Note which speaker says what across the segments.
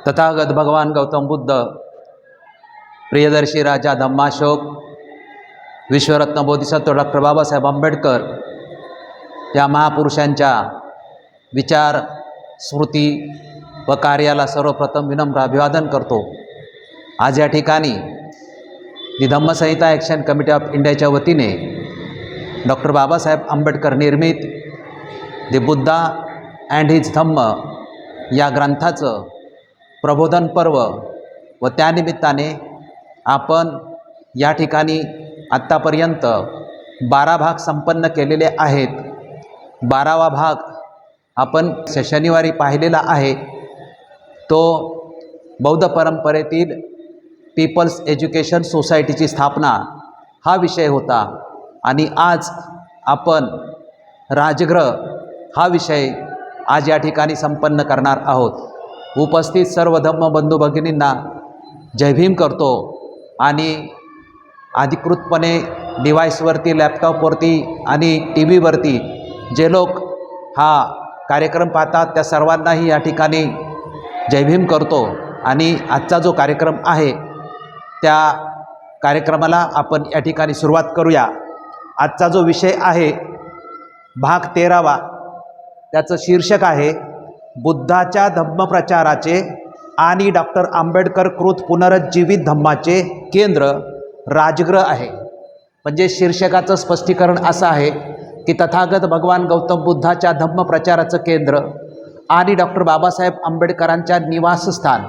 Speaker 1: तथागत भगवान गौतम बुद्ध, प्रियदर्शी राजा धम्माशोक, विश्वरत्न बोधिसत्व डॉक्टर बाबासाहेब आंबेडकर या महापुरुषांच्या विचार, स्मृती व कार्याला सर्वप्रथम विनम्र अभिवादन करतो। आज या ठिकाणी दि धम्मसंहिता ॲक्शन कमिटी ऑफ इंडियाच्या वतीने डॉक्टर बाबासाहेब आंबेडकर निर्मित दि बुद्धा अँड हिज धम्म या ग्रंथाचं प्रबोधन पर्व व त्यानिमित्ताने आपण या ठिकाणी आत्तापर्यंत 12 भाग संपन्न केलेले आहेत। 12वा भाग आपण शनिवारी पाहिलेला आहे। तो बौद्ध परंपरेतील पीपल्स एज्युकेशन सोसायटीची स्थापना हा विषय होता आणि आज आपण राजगृह हा विषय आज या ठिकाणी संपन्न करणार आहोत। उपस्थित सर्व धम्म बंधू भगिनींना जय भीम करतो आणि अधिकृतपणे डिव्हाइसवरती, लॅपटॉपवरती आणि टी व्हीवरती जे लोक हा कार्यक्रम पाहतात त्या सर्वांनाही या ठिकाणी जय भीम करतो। आणि आजचा जो कार्यक्रम आहे त्या कार्यक्रमाला आपण या ठिकाणी सुरुवात करूया। आजचा जो विषय आहे भाग 13वा, त्याचं शीर्षक आहे बुद्धाच्या धम्मप्रचाराचे आणि डॉक्टर आंबेडकर कृत पुनरुज्जीवित धम्माचे केंद्र राजगृह आहे। म्हणजे शीर्षकाचं स्पष्टीकरण असं आहे की तथागत भगवान गौतम बुद्धाच्या धम्मप्रचाराचं केंद्र आणि डॉक्टर बाबासाहेब आंबेडकरांच्या निवासस्थान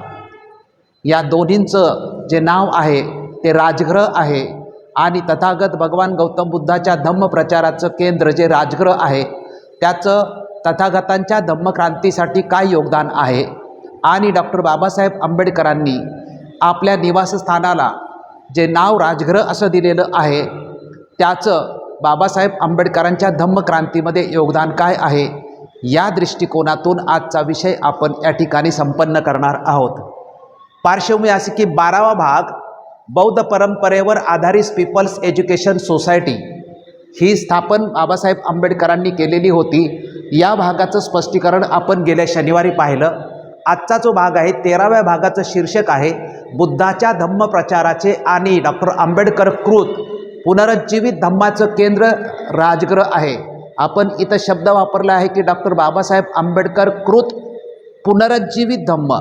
Speaker 1: या दोन्हींचं जे नाव आहे ते राजगृह आहे। आणि तथागत भगवान गौतम बुद्धाच्या धम्मप्रचाराचं केंद्र जे राजगृह आहे त्याचं तथागतांच्या धम्मक्रांतीसाठी काय योगदान आहे आणि डॉक्टर बाबासाहेब आंबेडकरांनी आपल्या निवासस्थानाला जे नाव राजगृह असं दिलेलं आहे त्याचं बाबासाहेब आंबेडकरांच्या धम्मक्रांतीमध्ये योगदान काय आहे या दृष्टिकोनातून आजचा विषय आपण या ठिकाणी संपन्न करणार आहोत। पार्श्वभूमी अशी की 12वा भाग बौद्ध परंपरेवर आधारित पीपल्स एज्युकेशन सोसायटी ही स्थापन बाबासाहेब आंबेडकरांनी केलेली होती। या भागाचं स्पष्टीकरण आपण गेल्या शनिवारी पाहिलं। आजचा जो भाग आहे 13व्या भागाचं शीर्षक आहे बुद्धाच्या धम्मप्रचाराचे आणि डॉक्टर आंबेडकर कृत पुनरुज्जीवित धम्माचं केंद्र राजगृह आहे। आपण इथं शब्द वापरला आहे की डॉक्टर बाबासाहेब आंबेडकर कृत पुनरुज्जीवित धम्म,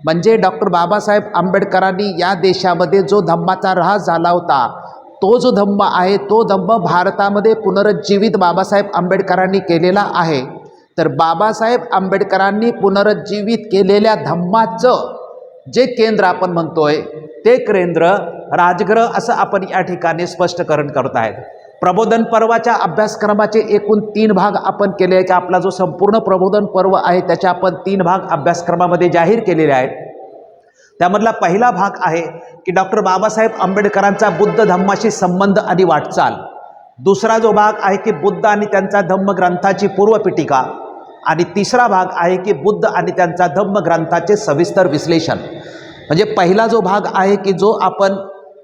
Speaker 1: म्हणजे डॉक्टर बाबासाहेब आंबेडकरांनी या देशामध्ये जो धम्माचा ऱ्हास झाला होता तो जो धम्म आहे तो धम्म भारतामध्ये पुनरुज्जीवित बाबासाहेब आंबेडकरांनी केलेला आहे। तर बाबासाहेब आंबेडकरांनी पुनरुज्जीवित केलेल्या धम्माचं जे केंद्र आपण म्हणतोय ते केंद्र राजगृह असं आपण या ठिकाणी स्पष्टीकरण करत आहेत। प्रबोधन पर्वाच्या अभ्यासक्रमाचे एकूण 3 भाग आपण केले आहे की आपला जो संपूर्ण प्रबोधन पर्व आहे त्याचे आपण 3 भाग अभ्यासक्रमामध्ये जाहीर केलेले आहेत। त्यामधला पहिला भाग आहे की डॉक्टर बाबासाहेब आंबेडकरांचा बुद्ध धम्माशी संबंध आणि वाटचाल। दुसरा जो भाग आहे की बुद्ध आणि त्यांचा धम्म ग्रंथाची पूर्वपीठिका आणि तिसरा भाग आहे की बुद्ध आणि त्यांचा धम्म ग्रंथाचे सविस्तर विश्लेषण। म्हणजे पहिला जो भाग आहे की जो आपण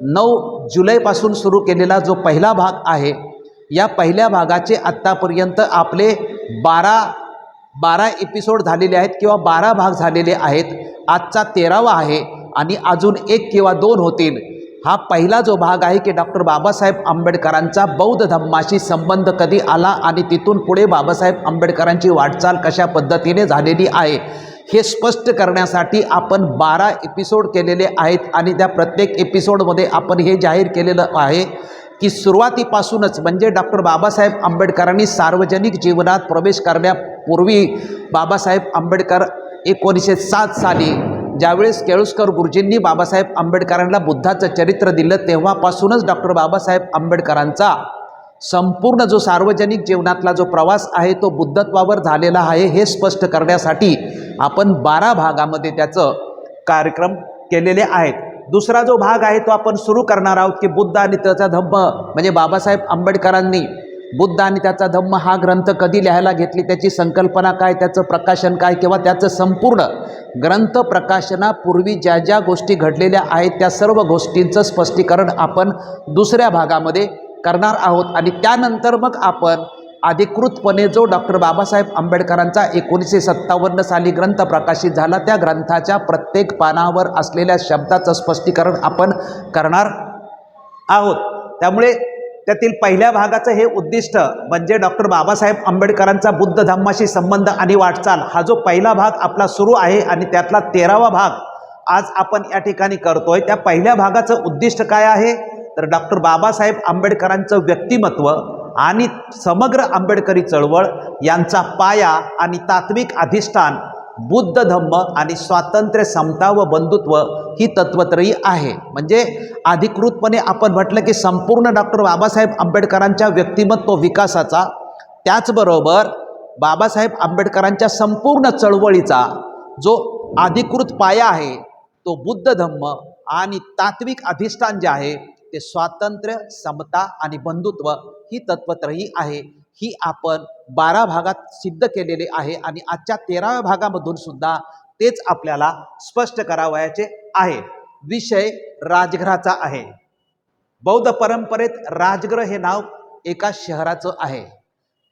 Speaker 1: 9 जुलैपासून सुरू केलेला जो पहिला भाग आहे या पहिल्या भागाचे आत्तापर्यंत आपले 12 एपिसोड झालेले आहेत किंवा 12 भाग झालेले आहेत। आजचा 13वा आहे आणि अजून 1 किंवा 2 होतील। हा पहिला जो भाग आहे की डॉक्टर बाबासाहेब आंबेडकरांचा बौद्ध धम्माशी संबंध कधी आला आणि तिथून पुढे बाबासाहेब आंबेडकरांची वाटचाल कशा पद्धतीने झालेली आहे हे स्पष्ट करण्यासाठी आपण 12 एपिसोड केलेले आहेत। आणि त्या प्रत्येक एपिसोडमध्ये आपण हे जाहीर केलेलं आहे की सुरुवातीपासूनच म्हणजे डॉक्टर बाबासाहेब आंबेडकरांनी सार्वजनिक जीवनात प्रवेश करण्यापूर्वी बाबासाहेब आंबेडकर 1907 साली ज्यावेळेस केळुस्कर गुरुजींनी बाबासाहेब आंबेडकरांना बुद्धाचं चरित्र दिलं तेव्हापासूनच डॉक्टर बाबासाहेब आंबेडकरांचा संपूर्ण जो सार्वजनिक जीवनातला जो प्रवास आहे तो बुद्धत्वावर झालेला आहे हे स्पष्ट करण्यासाठी आपण 12 भागामध्ये त्याचं कार्यक्रम केलेले आहेत। दुसरा जो भाग आहे तो आपण सुरू करणार आहोत की बुद्ध आणि त्याचा धम्म, म्हणजे बाबासाहेब आंबेडकरांनी बुद्ध आणि त्याचा धम्म हा ग्रंथ कधी लिहायला घेतली, त्याची संकल्पना काय, त्याचं प्रकाशन काय किंवा त्याचं संपूर्ण ग्रंथ प्रकाशनापूर्वी ज्या ज्या गोष्टी घडलेल्या आहेत त्या सर्व गोष्टींचं स्पष्टीकरण आपण दुसऱ्या भागामध्ये करणार आहोत। आणि त्यानंतर मग आपण अधिकृतपणे जो डॉक्टर बाबासाहेब आंबेडकरांचा 1957 साली ग्रंथ प्रकाशित झाला, त्या ग्रंथाच्या प्रत्येक पानावर असलेल्या शब्दाचं स्पष्टीकरण आपण करणार आहोत। त्यामुळे त्यातील पहिल्या भागाचं हे उद्दिष्ट म्हणजे डॉक्टर बाबासाहेब आंबेडकरांचा बुद्ध धम्माशी संबंध आणि वाटचाल, हा जो पहिला भाग आपला सुरू आहे आणि त्यातला 13वा भाग आज आपण या ठिकाणी करतोय। त्या पहिल्या भागाचं उद्दिष्ट काय आहे तर डॉक्टर बाबासाहेब आंबेडकरांचं व्यक्तिमत्व आणि समग्र आंबेडकरी चळवळ यांचा पाया आणि तात्विक अधिष्ठान बुद्ध धम्म आणि स्वातंत्र्य, समता व बंधुत्व ही तत्वत्रयी आहे। म्हणजे अधिकृतपणे आपण म्हटलं की संपूर्ण डॉक्टर बाबासाहेब आंबेडकरांच्या व्यक्तिमत्व विकासाचा, त्याचबरोबर बाबासाहेब आंबेडकरांच्या संपूर्ण चळवळीचा जो अधिकृत पाया आहे तो बुद्ध धम्म आणि तात्विक अधिष्ठान जे आहे ते स्वातंत्र्य, समता आणि बंधुत्व ही तत्वत्रयी आहे। ही आपण 12 भागात सिद्ध केलेले आहे आणि आजच्या 13व्या भागामधून सुद्धा तेच आपल्याला स्पष्ट करावयाचे आहे। विषय राजगृहाचा आहे। बौद्ध परंपरेत राजगृह हे नाव एका शहराचं आहे।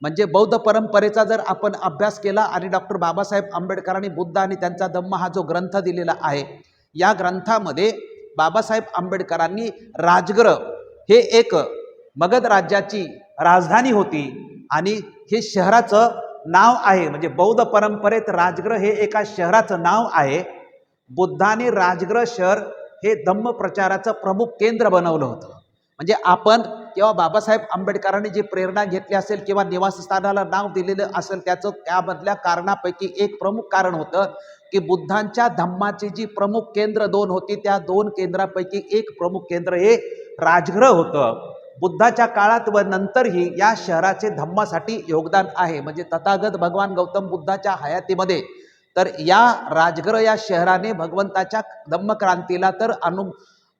Speaker 1: म्हणजे बौद्ध परंपरेचा जर आपण अभ्यास केला आणि डॉक्टर बाबासाहेब आंबेडकरांनी बुद्ध आणि त्यांचा धम्म हा जो ग्रंथ दिलेला आहे, या ग्रंथामध्ये बाबासाहेब आंबेडकरांनी राजगृह हे एक मगध राज्याची राजधानी होती आणि हे शहराचं नाव आहे। म्हणजे बौद्ध परंपरेत राजगृह हे एका शहराचं नाव आहे। बुद्धाने राजगृह शहर हे धम्म प्रचाराचं प्रमुख केंद्र बनवलं होतं। म्हणजे आपण किंवा बाबासाहेब आंबेडकरांनी जी प्रेरणा घेतली असेल किंवा निवासस्थानाला नाव दिलेलं असेल, त्याचं त्यामधल्या कारणापैकी एक प्रमुख कारण होतं की बुद्धांच्या धम्माची जी प्रमुख केंद्र 2 होती, त्या 2 केंद्रापैकी एक प्रमुख केंद्र हे राजगृह होतं। बुद्धाच्या काळात व नंतरही या शहराचे धम्मासाठी योगदान आहे। म्हणजे तथागत भगवान गौतम बुद्धाच्या हयातीमध्ये तर या राजगृह या शहराने भगवंताच्या धम्मक्रांतीला तर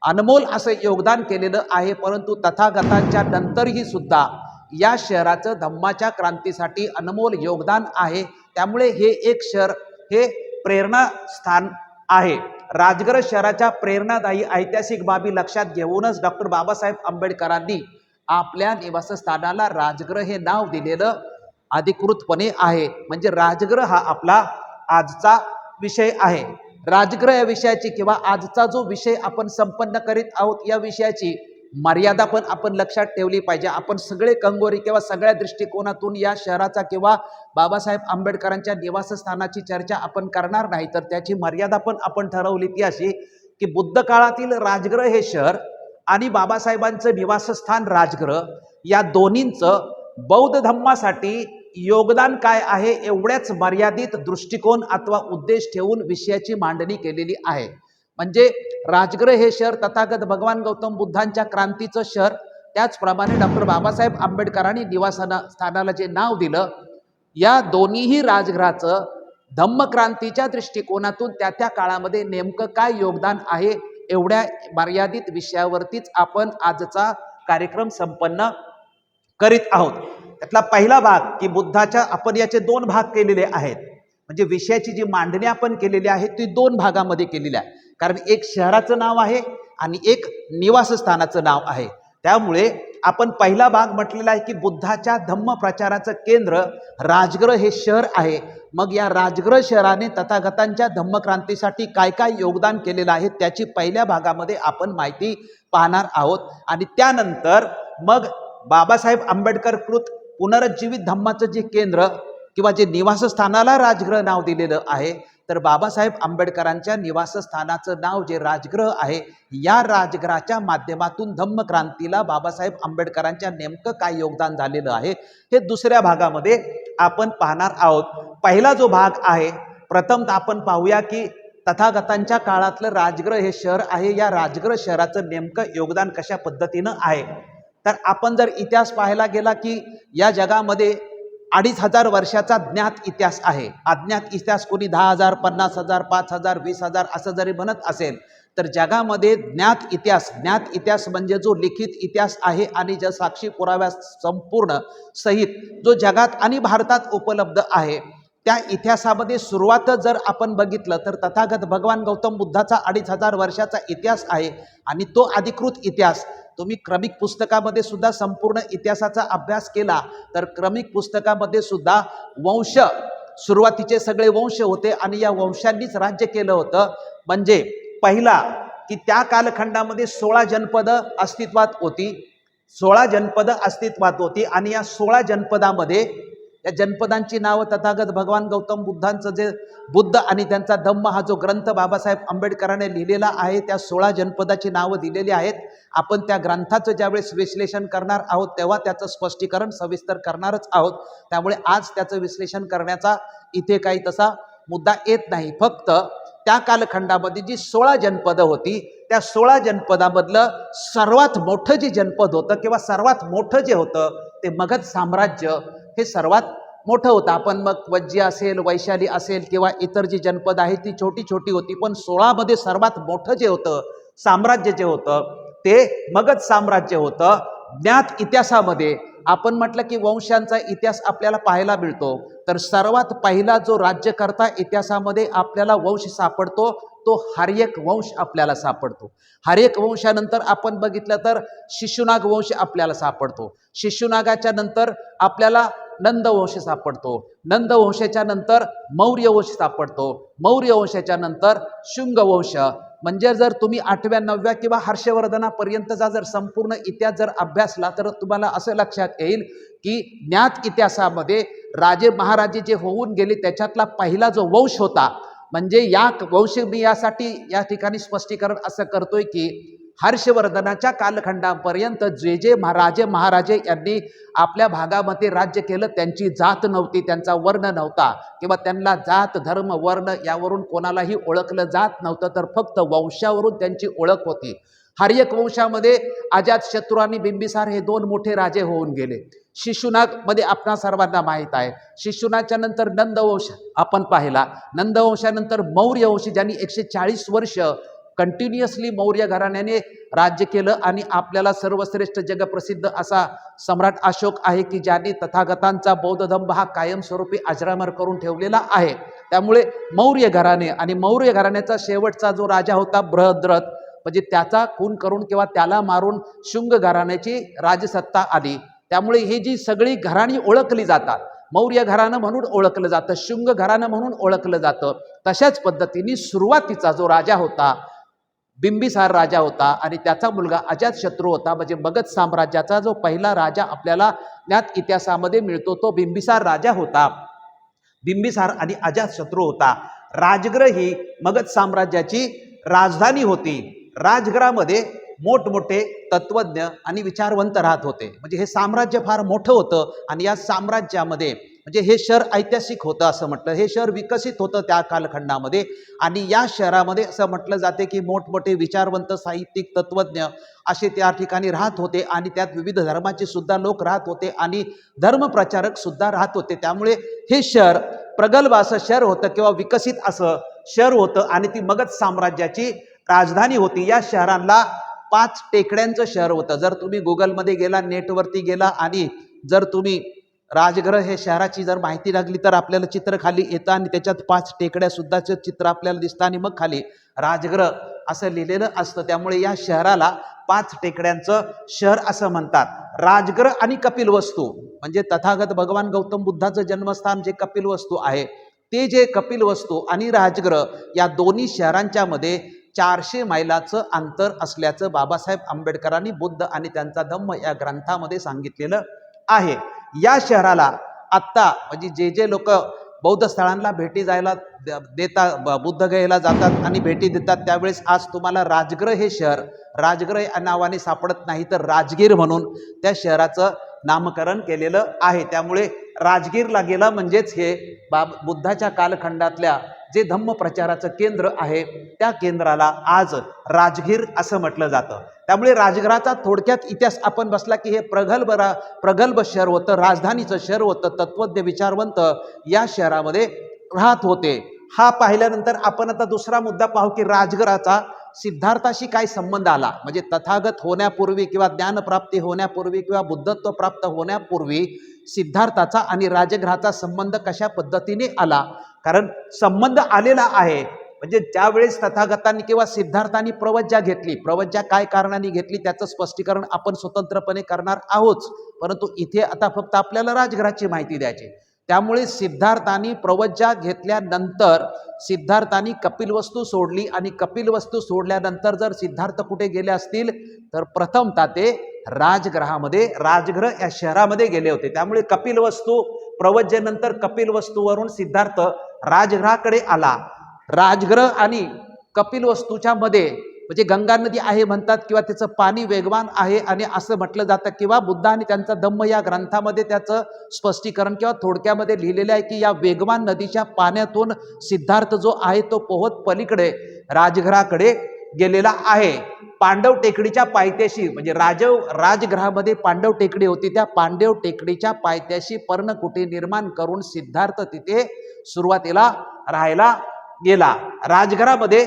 Speaker 1: अनमोल असं योगदान केलेलं आहे। परंतु तथागतांच्या नंतरही सुद्धा या शहराचं धम्माच्या क्रांतीसाठी अनमोल योगदान आहे। त्यामुळे हे एक शहर हे प्रेरणास्थान आहे। राजगृह शहराच्या प्रेरणादायी ऐतिहासिक बाबी लक्षात घेऊनच डॉक्टर बाबासाहेब आंबेडकरांनी आपल्या निवासस्थानाला राजगृह हे नाव दिलेलं अधिकृतपणे आहे। म्हणजे राजगृह हा आपला आजचा विषय आहे। राजगृह या विषयाची किंवा आजचा जो विषय आपण संपन्न करीत आहोत या विषयाची मर्यादा पण आपण लक्षात ठेवली पाहिजे। आपण सगळे कंगोरी किंवा सगळ्या दृष्टिकोनातून या शहराचा किंवा बाबासाहेब आंबेडकरांच्या निवासस्थानाची चर्चा आपण करणार नाही, तर त्याची मर्यादा पण आपण ठरवली ती अशी की बुद्ध काळातील राजगृह हे शहर आणि बाबासाहेबांचं निवासस्थान राजगृह या दोन्हींचं बौद्ध धम्मासाठी योगदान काय आहे एवढ्याच मर्यादित दृष्टिकोन अथवा उद्देश ठेवून विषयाची मांडणी केलेली आहे। म्हणजे राजगृह हे शहर तथागत भगवान गौतम बुद्धांच्या क्रांतीचं शहर, त्याचप्रमाणे डॉक्टर बाबासाहेब आंबेडकरांनी निवासस्थानाला जे नाव दिलं, या दोन्हीही राजगृहाचं धम्मक्रांतीच्या दृष्टिकोनातून त्या त्या काळामध्ये नेमकं काय योगदान आहे एवढ्या मर्यादित विषयावरतीच आपण आजचा कार्यक्रम संपन्न करीत आहोत। त्यातला पहिला भाग की बुद्धाच्या, आपण याचे 2 भाग केलेले आहेत। म्हणजे विषयाची जी मांडणी आपण केलेली आहे ती 2 भागामध्ये केलेली आहे, कारण एक शहराचं नाव आहे आणि एक निवासस्थानाचं नाव आहे। त्यामुळे आपण पहिला भाग म्हटलेला आहे की बुद्धाच्या धम्म प्रचाराचं केंद्र राजगृह हे शहर आहे। मग या राजगृह शहराने तथागतांच्या धम्मक्रांतीसाठी काय काय योगदान केलेलं आहे त्याची पहिल्या भागामध्ये आपण माहिती पाहणार आहोत। आणि त्यानंतर मग बाबासाहेब आंबेडकर कृत पुनरुज्जीवित धम्माचं जे केंद्र किंवा जे निवासस्थानाला राजगृह नाव दिलेलं आहे, तर बाबासाहेब आंबेडकरांच्या निवासस्थानाचं नाव जे राजगृह आहे, या राजगृहाच्या माध्यमातून धम्मक्रांतीला बाबासाहेब आंबेडकरांच्या नेमकं काय योगदान झालेलं आहे हे दुसऱ्या भागामध्ये आपण पाहणार आहोत। पहिला जो भाग आहे, प्रथम आपण पाहूया की तथागतांच्या काळातलं राजगृह हे शहर आहे, या राजगृह शहराचं नेमकं योगदान कशा पद्धतीनं आहे। तर आपण जर इतिहास पाहायला गेला की या जगामध्ये 2500 वर्षाचा ज्ञात इतिहास आहे। अज्ञात इतिहास कोणी 10,000, 50,000, 5,000, 20,000 असं जरी म्हणत असेल, तर जगामध्ये ज्ञात इतिहास म्हणजे जो लिखित इतिहास आहे आणि ज्या साक्षी पुराव्या संपूर्ण सहित जो जगात आणि भारतात उपलब्ध आहे, त्या इतिहासामध्ये सुरुवात जर आपण बघितलं तर तथागत भगवान गौतम बुद्धाचा 2500 वर्षाचा इतिहास आहे आणि तो अधिकृत इतिहास तुम्ही क्रमिक पुस्तकामध्ये सुद्धा संपूर्ण इतिहासाचा अभ्यास केला तर क्रमिक पुस्तकामध्ये सुद्धा वंश, सुरुवातीचे सगळे वंश होते आणि या वंशांनीच राज्य केलं होतं. म्हणजे पहिला की त्या कालखंडामध्ये 16 जनपदं अस्तित्वात होती, 16 जनपदं अस्तित्वात होती आणि या 16 जनपदामध्ये या जनपदांची नावं तथागत भगवान गौतम बुद्धांचं जे बुद्ध आणि त्यांचा धम्म हा जो ग्रंथ बाबासाहेब आंबेडकरांनी लिहिलेला आहे त्या 16 जनपदाची नावं दिलेली आहेत. आपण त्या ग्रंथाचं ज्यावेळेस विश्लेषण करणार आहोत तेव्हा त्याचं स्पष्टीकरण सविस्तर करणारच आहोत. त्यामुळे आज त्याचं विश्लेषण करण्याचा इथे काही तसा मुद्दा येत नाही. फक्त त्या कालखंडामध्ये जी 16 जनपदं होती त्या 16 जनपदामधलं सर्वात मोठं जे जनपद होतं किंवा सर्वात मोठं जे होतं ते मगध साम्राज्य हे सर्वात मोठं होतं. आपण मग वज्जी असेल, वैशाली असेल किंवा इतर जी जनपद आहेत ती छोटी छोटी होती, पण 16 मध्ये सर्वात मोठं जे होतं साम्राज्य जे होतं ते मगध साम्राज्य होतं. ज्ञात इतिहासामध्ये आपण म्हटलं की वंशांचा इतिहास आपल्याला पाहायला मिळतो तर सर्वात पहिला जो राज्यकर्ता इतिहासामध्ये आपल्याला वंश सापडतो तो हर्यक वंश आपल्याला सापडतो. हर्यक वंशानंतर आपण बघितलं तर शिशुनाग वंश आपल्याला सापडतो. शिशुनागाच्या नंतर आपल्याला नंद वंश सापडतो. नंद वंशाच्या नंतर मौर्य वंश सापडतो. मौर्य वंशाच्या नंतर शुंग वंश. म्हणजे जर तुम्ही 8व्या 9व्या किंवा हर्षवर्धनापर्यंतचा जर संपूर्ण इतिहास जर अभ्यासला तर तुम्हाला असं लक्षात येईल की ज्ञात इतिहासामध्ये राजे महाराजे जे होऊन गेले त्याच्यातला पहिला जो वंश होता म्हणजे या वंश मी यासाठी या ठिकाणी स्पष्टीकरण असं करतोय की हर्षवर्धनाच्या कालखंडापर्यंत जे राजे महाराजे यांनी आपल्या भागामध्ये राज्य केलं त्यांची जात नव्हती, त्यांचा वर्ण नव्हता किंवा त्यांना जात धर्म वर्ण यावरून कोणालाही ओळखलं जात नव्हतं तर फक्त वंशावरून त्यांची ओळख होती. हर्यक वंशामध्ये अजातशत्रू आणि बिंबिसार हे 2 मोठे राजे होऊन गेले. शिशुनाग मध्ये आपणा सर्वांना माहीत आहे. शिशुनागच्या नंतर नंदवंश आपण पाहिला. नंदवंशानंतर मौर्य वंश ज्यांनी 140 वर्ष कंटिन्युअसली मौर्य घराण्याने राज्य केलं आणि आपल्याला सर्वश्रेष्ठ जगप्रसिद्ध असा सम्राट अशोक आहे की ज्यांनी तथागतांचा बौद्ध धम्म हा कायमस्वरूपी अजरामर करून ठेवलेला आहे. त्यामुळे मौर्य घराणे आणि मौर्य घराण्याचा शेवटचा जो राजा होता बृहद्रथ म्हणजे त्याचा खून करून किंवा त्याला मारून शुंग घराण्याची राजसत्ता आली. त्यामुळे ही जी सगळी घराणी ओळखली जातात, मौर्य घराणं म्हणून ओळखलं जातं, शुंग घराणं म्हणून ओळखलं जातं. तशाच पद्धतीने सुरुवातीचा जो राजा होता बिंबिसार राजा होता आणि त्याचा मुलगा अजातशत्रू होता. म्हणजे मगध साम्राज्याचा जो पहिला राजा आपल्याला ज्ञात इतिहासामध्ये मिळतो तो बिंबिसार राजा होता. बिंबिसार आणि अजातशत्रू होता. राजगृह ही मगध साम्राज्याची राजधानी होती. राजगृहामध्ये मोठमोठे तत्वज्ञ आणि विचारवंत राहत होते. म्हणजे हे साम्राज्य फार मोठं होतं आणि या साम्राज्यामध्ये म्हणजे हे शहर ऐतिहासिक होतं असं म्हटलं. हे शहर विकसित होतं त्या कालखंडामध्ये आणि या शहरामध्ये असं म्हटलं जाते की मोठमोठे विचारवंत साहित्यिक तत्वज्ञ असे त्या ठिकाणी राहत होते आणि त्यात विविध धर्माचे सुद्धा लोक राहत होते आणि धर्मप्रचारक सुद्धा राहत होते. त्यामुळे हे शहर प्रगल्भ असं शहर होतं किंवा विकसित असं शहर होतं आणि ती मगध साम्राज्याची राजधानी होती. या शहराला 5 टेकड्यांचं शहर होतं. जर तुम्ही गुगलमध्ये गेला, नेटवरती गेला आणि जर तुम्ही राजगृह हे शहराची जर माहिती लागली तर आपल्याला चित्र खाली येतं आणि त्याच्यात 5 टेकड्या सुद्धाचं चित्र आपल्याला दिसतं आणि मग खाली राजगृह असं लिहिलेलं असतं. त्यामुळे या शहराला 5 टेकड्यांचं शहर असं म्हणतात. राजगृह आणि कपिलवस्तू म्हणजे तथागत भगवान गौतम बुद्धाचं जन्मस्थान जे कपिलवस्तू आहे ते जे कपिलवस्तू आणि राजगृह या दोन्ही शहरांच्या मध्ये 400 मैलाचं अंतर असल्याचं बाबासाहेब आंबेडकरांनी बुद्ध आणि त्यांचा धम्म या ग्रंथामध्ये सांगितलेलं आहे. या शहराला आत्ता म्हणजे जे लोक बौद्ध स्थळांना भेटी जायला देतात, बुद्धगयेला जातात आणि भेटी देतात त्यावेळेस आज तुम्हाला राजगृह हे शहर राजगृह या नावाने सापडत नाही तर राजगीर म्हणून त्या शहराचं नामकरण केलेलं आहे. त्यामुळे राजगीरला गेला म्हणजेच हे बुद्धाच्या कालखंडातल्या जे धम्म प्रचाराचं केंद्र आहे त्या केंद्राला आज राजगीर असं म्हटलं जातं. त्यामुळे राजगृहाचा थोडक्यात इतिहास आपण बसला की हे प्रगल्भ शहर होतं, राजधानीचं शहर होतं, तत्वज्ञ विचारवंत या शहरामध्ये राहत होते. हा पाहिल्यानंतर आपण आता दुसरा मुद्दा पाहू की राजगृहाचा सिद्धार्थाशी काय संबंध आला. म्हणजे तथागत होण्यापूर्वी किंवा ज्ञानप्राप्ती होण्यापूर्वी किंवा बुद्धत्व प्राप्त होण्यापूर्वी सिद्धार्थाचा आणि राजगृहाचा संबंध कशा पद्धतीने आला. कारण संबंध आलेला आहे म्हणजे ज्यावेळेस तथागतांनी किंवा सिद्धार्थांनी प्रवज्जा घेतली, प्रवज्जा काय कारणाने घेतली त्याचं स्पष्टीकरण आपण स्वतंत्रपणे करणार आहोत, परंतु इथे आता फक्त आपल्याला राजगृहाची माहिती द्यायची। त्यामुळे सिद्धार्थांनी प्रवज्जा घेतल्यानंतर सिद्धार्थांनी कपिलवस्तू सोडली आणि कपिलवस्तू सोडल्यानंतर जर सिद्धार्थ कुठे गेले असतील तर प्रथमतः ते राजगृहामध्ये, राजगृह या शहरामध्ये गेले होते। त्यामुळे कपिलवस्तू प्रवज्जेनंतर कपिलवस्तूवरून सिद्धार्थ राजगृहाकडे आला। राजगृह आणि कपिलवस्तूच्या मध्ये म्हणजे गंगा नदी आहे म्हणतात किंवा त्याचं पाणी वेगवान आहे आणि असं म्हटलं जातं, किंवा बुद्धांनी त्यांचा धम्म या ग्रंथामध्ये त्याचं स्पष्टीकरण किंवा थोडक्यामध्ये लिहिलेलं आहे की या वेगवान नदीच्या पाण्यातून सिद्धार्थ जो आहे तो पोहत पलीकडे राजगृहाकडे गेलेला आहे। पांडव टेकडीच्या पायथ्याशी म्हणजे राजगृहामध्ये पांडव टेकडी होती, त्या पांडव टेकडीच्या पायथ्याशी पर्णकुटी निर्माण करून सिद्धार्थ तिथे सुरुवातीला राहायला गेला। राजगृहामध्ये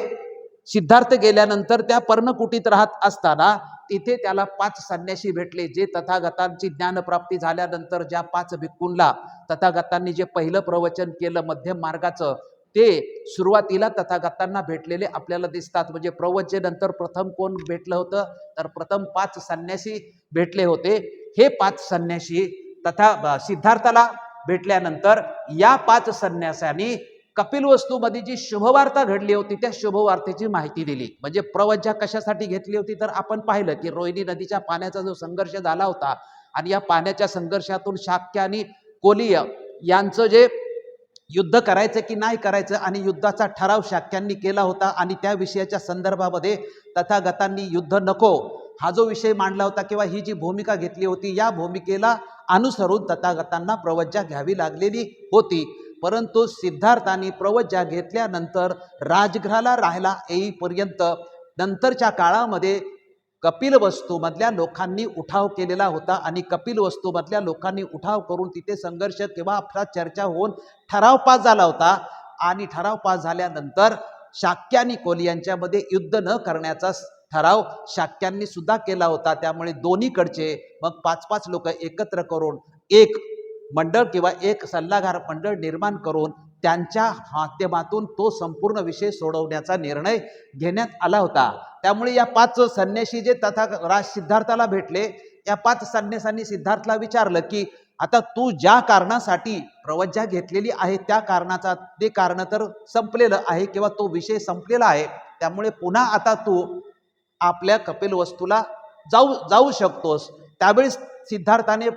Speaker 1: सिद्धार्थ गेल्यानंतर त्या पर्णकुटीत राहत असताना तिथे त्याला 5 संन्यासी भेटले, जे तथागतांची ज्ञानप्राप्ती झाल्यानंतर ज्या 5 भिक्खूंना तथागतांनी जे पहिलं प्रवचन केलं मध्यम मार्गाचं, ते सुरुवातीला तथागतांना भेटलेले आपल्याला दिसतात। म्हणजे प्रवचनेनंतर प्रथम कोण भेटलं होतं तर प्रथम 5 संन्यासी भेटले होते। हे 5 संन्यासी सिद्धार्थाला भेटल्यानंतर या 5 संन्यासांनी कपिलवस्तूमध्ये जी शुभवार्ता घडली होती त्या शुभवार्तेची माहिती दिली। म्हणजे प्रवज्जा कशासाठी घेतली होती तर आपण पाहिलं की रोहिणी नदीच्या पाण्याचा जो संघर्ष झाला होता आणि या पाण्याच्या संघर्षातून शाक्य आणि कोलीय यांचं जे युद्ध करायचं की नाही करायचं आणि युद्धाचा ठराव शाक्यांनी केला होता आणि त्या विषयाच्या संदर्भामध्ये तथागतांनी युद्ध नको हा जो विषय मांडला होता किंवा ही जी भूमिका घेतली होती, या भूमिकेला अनुसरून तथागतांना प्रवज्जा घ्यावी लागलेली होती। परंतु सिद्धार्थांनी प्रवज्जा घेतल्यानंतर राजगृहाला राहायला येईपर्यंत नंतरच्या काळामध्ये कपिलवस्तूमधल्या लोकांनी उठाव केलेला होता आणि कपिलवस्तूमधल्या लोकांनी उठाव करून तिथे संघर्ष किंवा आपला चर्चा होऊन ठराव पास झाला होता आणि ठराव पास झाल्यानंतर शाक्य आणि कोली यांच्यामध्ये युद्ध न करण्याचा ठराव शाक्यांनी सुद्धा केला होता। त्यामुळे दोन्हीकडचे मग 5-5 लोक एकत्र करून एक मंडळ किंवा एक सल्लागार मंडळ निर्माण करून त्यांच्या माध्यमातून तो संपूर्ण विषय सोडवण्याचा निर्णय घेण्यात आला होता। त्यामुळे या 5 संन्यासी जे सिद्धार्थाला भेटले, या 5 संन्यासांनी सिद्धार्थला विचारलं की आता तू ज्या कारणासाठी प्रवज्जा घेतलेली आहे त्या कारणाचा ते कारण तर संपलेलं आहे किंवा तो विषय संपलेला आहे, त्यामुळे पुन्हा आता तू आपल्या कपिलवस्तूला जाऊ शकतोस। त्यावेळेस सिद्धार्थाने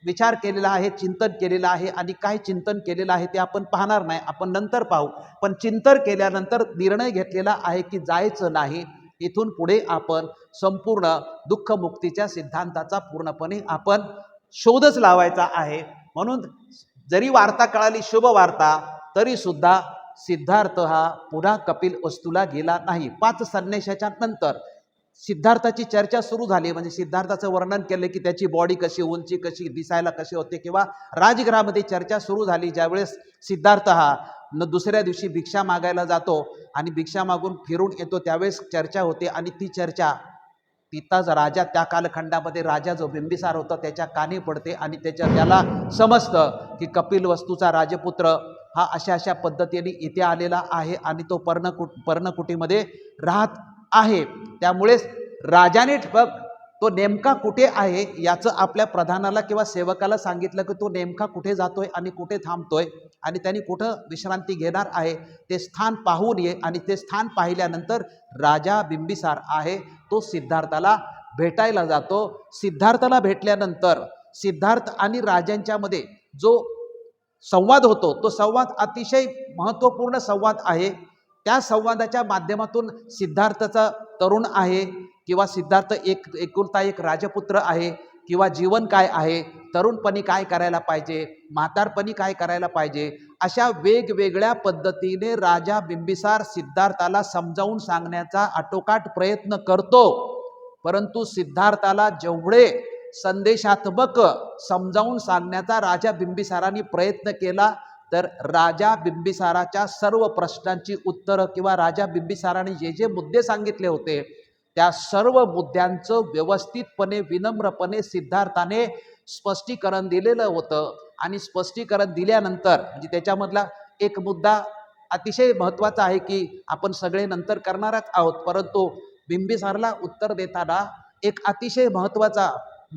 Speaker 1: विचार केलेला आहे, चिंतन केलेलं आहे आणि काय चिंतन केलेलं आहे ते आपण पाहणार नाही, आपण नंतर पाहू। पण चिंतन केल्यानंतर निर्णय घेतलेला आहे की जायचं नाही, इथून पुढे आपण संपूर्ण दुःखमुक्तीच्या सिद्धांताचा पूर्णपणे आपण शोधच लावायचा आहे। म्हणून जरी वार्ता कळाली शुभ वार्ता तरी सुद्धा सिद्धार्थ हा पुन्हा कपिलवस्तूला गेला नाही। 5 संन्याशाच्या नंतर सिद्धार्थाची चर्चा सुरू झाली, म्हणजे सिद्धार्थाचं वर्णन केलं की त्याची बॉडी कशी, उंची कशी, दिसायला कशी होते किंवा राजगृहामध्ये चर्चा सुरू झाली। ज्यावेळेस सिद्धार्थ हा दुसऱ्या दिवशी भिक्षा मागायला जातो आणि भिक्षा मागून फिरून येतो त्यावेळेस चर्चा होते आणि ती चर्चा तिथाच राजा, त्या कालखंडामध्ये राजा जो बिंबिसार होता त्याच्या कानी पडते आणि त्याला समजतं की कपिलवस्तूचा राजपुत्र हा अशा पद्धतीने इथे आलेला आहे आणि तो पर्णकुटीमध्ये राहत आहे। त्यामुळे राजाने तो नेमका कुठे आहे याचं आपल्या प्रधानाला किंवा सेवकाला सांगितलं की तो नेमका कुठे जातोय आणि कुठे थांबतोय आणि त्यांनी कुठं विश्रांती घेणार आहे ते स्थान पाहून ये। आणि ते स्थान पाहिल्यानंतर राजा बिंबिसार आहे तो सिद्धार्थाला भेटायला जातो। सिद्धार्थाला भेटल्यानंतर सिद्धार्थ आणि राजांच्या मध्ये जो संवाद होतो तो संवाद अतिशय महत्त्वपूर्ण संवाद आहे। त्या संवादाच्या माध्यमातून सिद्धार्थाचा तरुण आहे किंवा सिद्धार्थ एकुलता एक राजपुत्र आहे किंवा जीवन काय आहे, तरुणपणी काय करायला पाहिजे, म्हातारपणी काय करायला पाहिजे, अशा वेगवेगळ्या पद्धतीने राजा बिंबिसार सिद्धार्थाला समजावून सांगण्याचा आटोकाट प्रयत्न करतो। परंतु सिद्धार्थाला जेवढे संदेशात्मक समजावून सांगण्याचा राजा बिंबिसारांनी प्रयत्न केला तर राजा बिंबिसाराच्या सर्व प्रश्नांची उत्तरं किंवा राजा बिंबिसाराने जे जे मुद्दे सांगितले होते त्या सर्व मुद्द्यांचं व्यवस्थितपणे विनम्रपणे सिद्धार्थाने स्पष्टीकरण दिलेलं होतं। आणि स्पष्टीकरण दिल्यानंतर म्हणजे त्याच्यामधला एक मुद्दा अतिशय महत्त्वाचं आहे की आपण सगळे नंतर करणारच आहोत, परंतु बिंबिसारला उत्तर देताना एक अतिशय महत्त्वाचा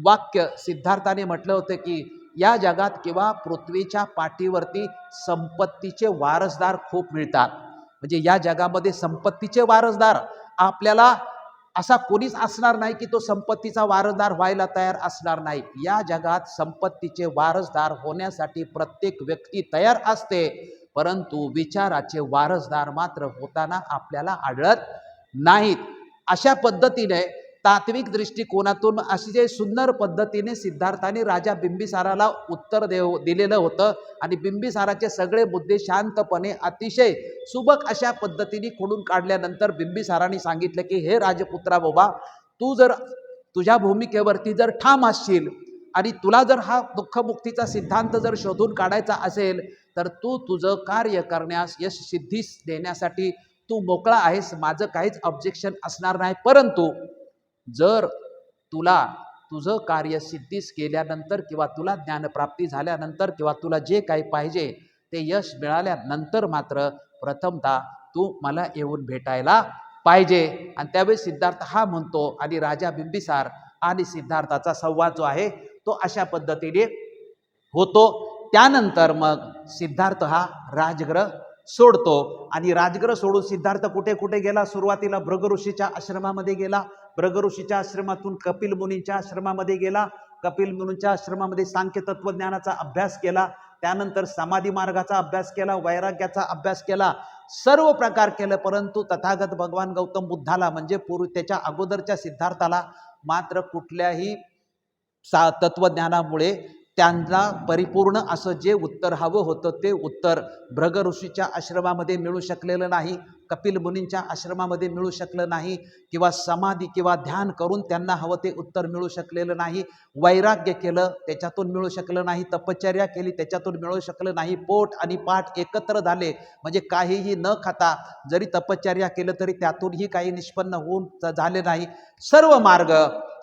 Speaker 1: वाक्य सिद्धार्थाने म्हटलं होतं की या जगात किंवा पृथ्वीच्या पाठीवरती संपत्तीचे वारसदार खूप मिळतात. म्हणजे या जगामध्ये संपत्तीचे वारसदार आपल्याला असा कोणीच असणार नाही की तो संपत्तीचा वारसदार व्हायला तयार असणार नाही. या जगात संपत्तीचे वारसदार होण्यासाठी प्रत्येक व्यक्ती तयार असते, परंतु विचाराचे वारसदार मात्र होताना आपल्याला आढळत नाहीत. अशा पद्धतीने तात्विक दृष्टिकोनातून अतिशय सुंदर पद्धतीने सिद्धार्थाने राजा बिंबिसाराला उत्तर दिलेलं होतं आणि बिंबिसाराचे सगळे मुद्दे शांतपणे अतिशय सुबक अशा पद्धतीने खोडून काढल्यानंतर बिंबिसाराने सांगितलं की हे राजपुत्रा बाबा, तू जर तुझ्या भूमिकेवरती जर ठाम असशील आणि तुला जर हा दुःखमुक्तीचा सिद्धांत जर शोधून काढायचा असेल तर तू तुझं कार्य करण्यास यश सिद्धीस देण्यासाठी तू मोकळा आहेस, माझं काहीच ऑब्जेक्शन असणार नाही. परंतु जर तुला तुझं कार्य सिद्धीस केल्यानंतर किंवा तुला ज्ञानप्राप्ती झाल्यानंतर किंवा तुला जे काही पाहिजे ते यश मिळाल्यानंतर मात्र प्रथमतः तू मला येऊन भेटायला पाहिजे. आणि त्यावेळी सिद्धार्थ हा म्हणतो आणि राजा बिंबिसार आणि सिद्धार्थाचा संवाद जो आहे तो अशा पद्धतीने होतो. त्यानंतर मग सिद्धार्थ हा राजगृह सोडतो आणि राजगृह सोडून सिद्धार्थ कुठे कुठे गेला? सुरुवातीला भृग ऋषीच्या आश्रमामध्ये गेला, भृग ऋषीच्या आश्रमातून कपिल मुनींच्या आश्रमामध्ये गेला, कपिल मुनींच्या आश्रमामध्ये सांख्य तत्वज्ञानाचा अभ्यास केला, त्यानंतर समाधी मार्गाचा अभ्यास केला, वैराग्याचा अभ्यास केला, सर्व प्रकार केलं. परंतु तथागत भगवान गौतम बुद्धाला म्हणजे त्याच्या अगोदरच्या सिद्धार्थाला मात्र कुठल्याही तत्वज्ञानामुळे त्यांना परिपूर्ण असं जे उत्तर हवं होतं ते उत्तर भृग ऋषीच्या आश्रमामध्ये मिळू शकलेलं नाही, कपिल मुनींच्या आश्रमामध्ये मिळू शकलं नाही, किंवा समाधी किंवा ध्यान करून त्यांना हवं ते उत्तर मिळू शकलेलं नाही, वैराग्य केलं त्याच्यातून मिळू शकलं नाही, तपश्चर्या केली त्याच्यातून मिळू शकलं नाही, पोट आणि पाठ एकत्र झाले म्हणजे काहीही न खाता जरी तपश्चर्या केलं तरी त्यातूनही काही निष्पन्न होऊन झाले नाही. सर्व मार्ग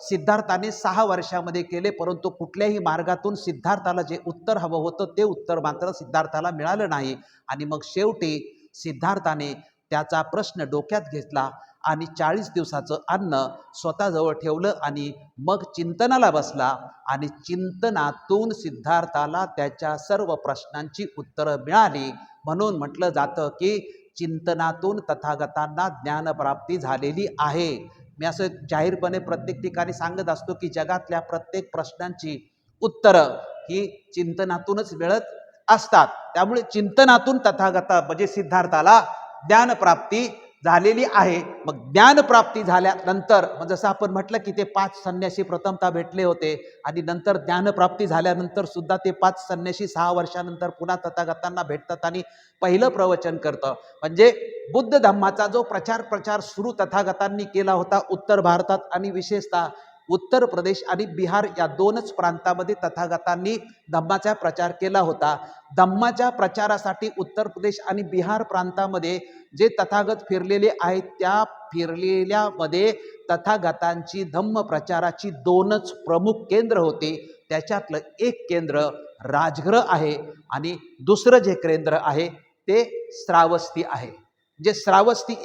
Speaker 1: सिद्धार्थाने 6 वर्षामध्ये केले, परंतु कुठल्याही मार्गातून सिद्धार्थाला जे उत्तर हवं होतं ते उत्तर मात्र सिद्धार्थाला मिळालं नाही. आणि मग शेवटी सिद्धार्थाने त्याचा प्रश्न डोक्यात घेतला आणि 40 दिवसाचं अन्न स्वतःजवळ ठेवलं आणि मग चिंतनाला बसला आणि चिंतनातून सिद्धार्थाला त्याच्या सर्व प्रश्नांची उत्तरं मिळाली. म्हणून म्हटलं जातं की चिंतनातून तथागतांना ज्ञानप्राप्ती झालेली आहे. मी असं जाहीरपणे प्रत्येक ठिकाणी सांगत असतो की जगातल्या प्रत्येक प्रश्नांची उत्तरं ही चिंतनातूनच मिळत असतात. त्यामुळे चिंतनातून तथागता म्हणजे सिद्धार्थाला ज्ञानप्राप्ती झालेली आहे. मग ज्ञानप्राप्ती झाल्यानंतर जसं आपण म्हटलं की ते 5 संन्यासी प्रथमतः भेटले होते आणि नंतर ज्ञानप्राप्ती झाल्यानंतर सुद्धा ते 5 संन्यासी 6 वर्षानंतर पुन्हा तथागतांना भेटतात आणि पहिलं प्रवचन करतं. म्हणजे बुद्ध धम्माचा जो प्रचार सुरू तथागतांनी केला होता उत्तर भारतात आणि विशेषतः उत्तर प्रदेश आणि बिहार या 2च प्रांतामध्ये तथागतांनी धम्माचा प्रचार केला होता. धम्माच्या प्रचारासाठी उत्तर प्रदेश आणि बिहार प्रांतामध्ये जे तथागत फिरलेले आहेत त्या फिरलेल्यामध्ये तथागतांची धम्म प्रचाराची 2च प्रमुख केंद्र होती. त्याच्यातलं एक केंद्र राजगृह आहे आणि दुसरं जे केंद्र आहे ते श्रावस्ती आहे. जे श्रावस्ती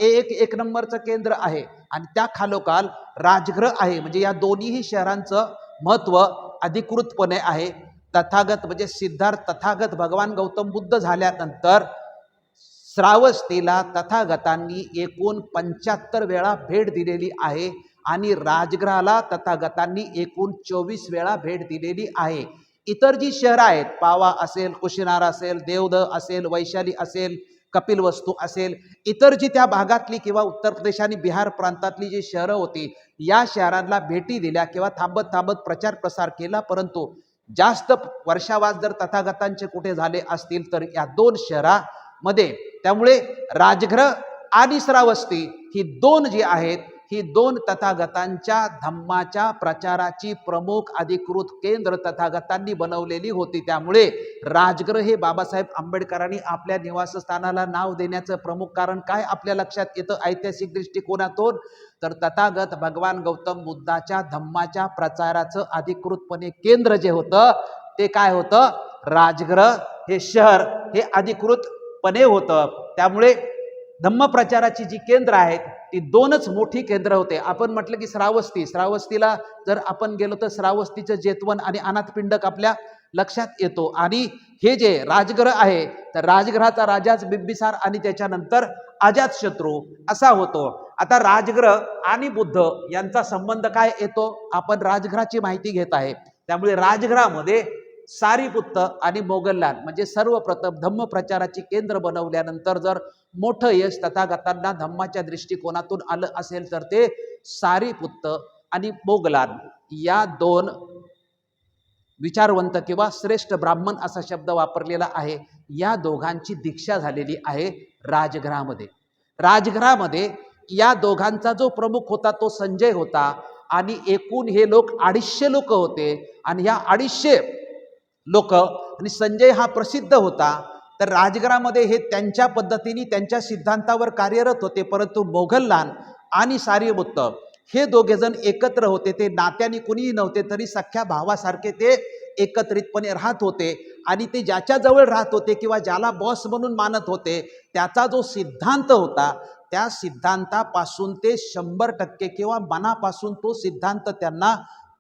Speaker 1: एक नंबरचं केंद्र आहे आणि त्या खालोखाल राजगृह आहे. म्हणजे या दोन्हीही शहरांचं महत्त्व अधिकृतपणे आहे. तथागत म्हणजे सिद्धार्थ तथागत भगवान गौतम बुद्ध झाल्यानंतर श्रावस्तीला तथागतांनी एकूण 75 वेळा भेट दिलेली आहे आणि राजगृहाला तथागतांनी एकूण 24 वेळा भेट दिलेली आहे. इतर जी शहरं आहेत, पावा असेल, कुशिनारा असेल, देवदह असेल, वैशाली असेल, कपिलवस्तू असेल, इतर जी त्या भागातली किंवा उत्तर प्रदेश आणि बिहार प्रांतातली जी शहरं होती या शहरांना भेटी दिल्या किंवा थांबत प्रचार प्रसार केला. परंतु जास्त वर्षावास जर तथागतांचे कुठे झाले असतील तर या 2 शहरामध्ये. त्यामुळे राजगृह आणि श्रावस्ती ही 2 जी आहेत ही 2 तथागतांच्या धम्माच्या प्रचाराची प्रमुख अधिकृत केंद्र तथागतांनी बनवलेली होती. त्यामुळे राजगृह हे बाबासाहेब आंबेडकरांनी आपल्या निवासस्थानाला नाव देण्याचं प्रमुख कारण काय आपल्या लक्षात येतं ऐतिहासिक दृष्टिकोनातून? तर तथागत भगवान गौतम बुद्धाच्या धम्माच्या प्रचाराचं अधिकृतपणे केंद्र जे होतं ते काय होतं? राजगृह हे शहर हे अधिकृतपणे होतं. त्यामुळे धम्मप्रचाराची जी केंद्र आहेत ती दोनच मोठी केंद्र होते. आपण म्हटलं की श्रावस्तीला जर आपण गेलो तर श्रावस्तीचं जेतवन आणि अनाथपिंडक आपल्या लक्षात येतो. आणि हे जे राजगृह आहे तर राजगृहाचा राजाच बिंबिसार आणि त्याच्यानंतर अजातशत्रू असा होतो. आता राजगृह आणि बुद्ध यांचा संबंध काय येतो, आपण राजगृहाची माहिती घेत आहे. त्यामुळे राजगृहामध्ये सारीपुत्त आणि मोगललान म्हणजे सर्वप्रथम धम्म प्रचाराची केंद्र बनवल्यानंतर जर मोठं यश तथागतांना धम्माच्या दृष्टिकोनातून आलं असेल तर ते सारीपुत्त आणि मोगलान या दोन विचारवंत किंवा श्रेष्ठ ब्राह्मण असा शब्द वापरलेला आहे. या दोघांची दीक्षा झालेली आहे राजगृहामध्ये. राजगृहामध्ये या दोघांचा जो प्रमुख होता तो संजय होता आणि एकूण हे लोक 250 लोक होते आणि या 250 लोक आणि संजय हा प्रसिद्ध होता. तर राजगृहामध्ये हे त्यांच्या पद्धतीने त्यांच्या सिद्धांतावर कार्यरत होते. परंतु मोगललान आणि सारीपुत्त हे दोघे जण एकत्र होते. ते नात्याने कुणीही नव्हते तरी सख्या भावासारखे ते एकत्रितपणे राहत होते. आणि ते ज्याच्या जवळ राहत होते किंवा ज्याला बॉस म्हणून मानत होते त्याचा जो सिद्धांत होता त्या सिद्धांतापासून ते 100% किंवा मनापासून तो सिद्धांत त्यांना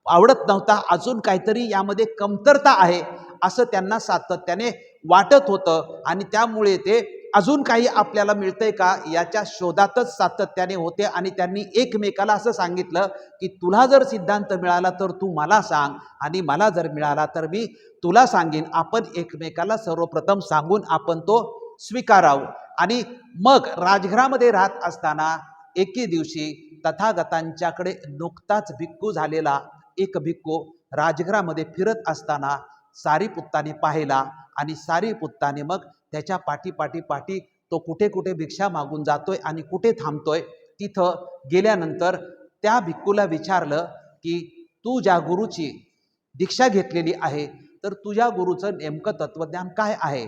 Speaker 1: आवडत नव्हता. अजून काहीतरी यामध्ये कमतरता आहे असं त्यांना सातत्याने वाटत होतं आणि त्यामुळे ते अजून काही आपल्याला मिळतंय का याच्या शोधातच सातत्याने होते. आणि त्यांनी एकमेकाला असं सांगितलं की तुला जर सिद्धांत मिळाला तर तू मला सांग आणि मला जर मिळाला तर मी तुला सांगेन. आपण एकमेकाला सर्वप्रथम सांगून आपण तो स्वीकारावं. आणि मग राजगृहामध्ये राहत असताना एके दिवशी तथागतांच्याकडे नुकताच भिक्खू झालेला एक भिक्खू राजगृहामध्ये फिरत असताना सारीपुत्ताने पाहिला आणि सारीपुत्ताने मग त्याच्या पाठी तो कुठे कुठे भिक्षा मागून जातोय आणि कुठे थांबतोय. तिथं गेल्यानंतर त्या भिक्खूला विचारलं की तू ज्या गुरुची दीक्षा घेतलेली आहे तर तुझ्या गुरुचं नेमकं तत्वज्ञान काय आहे.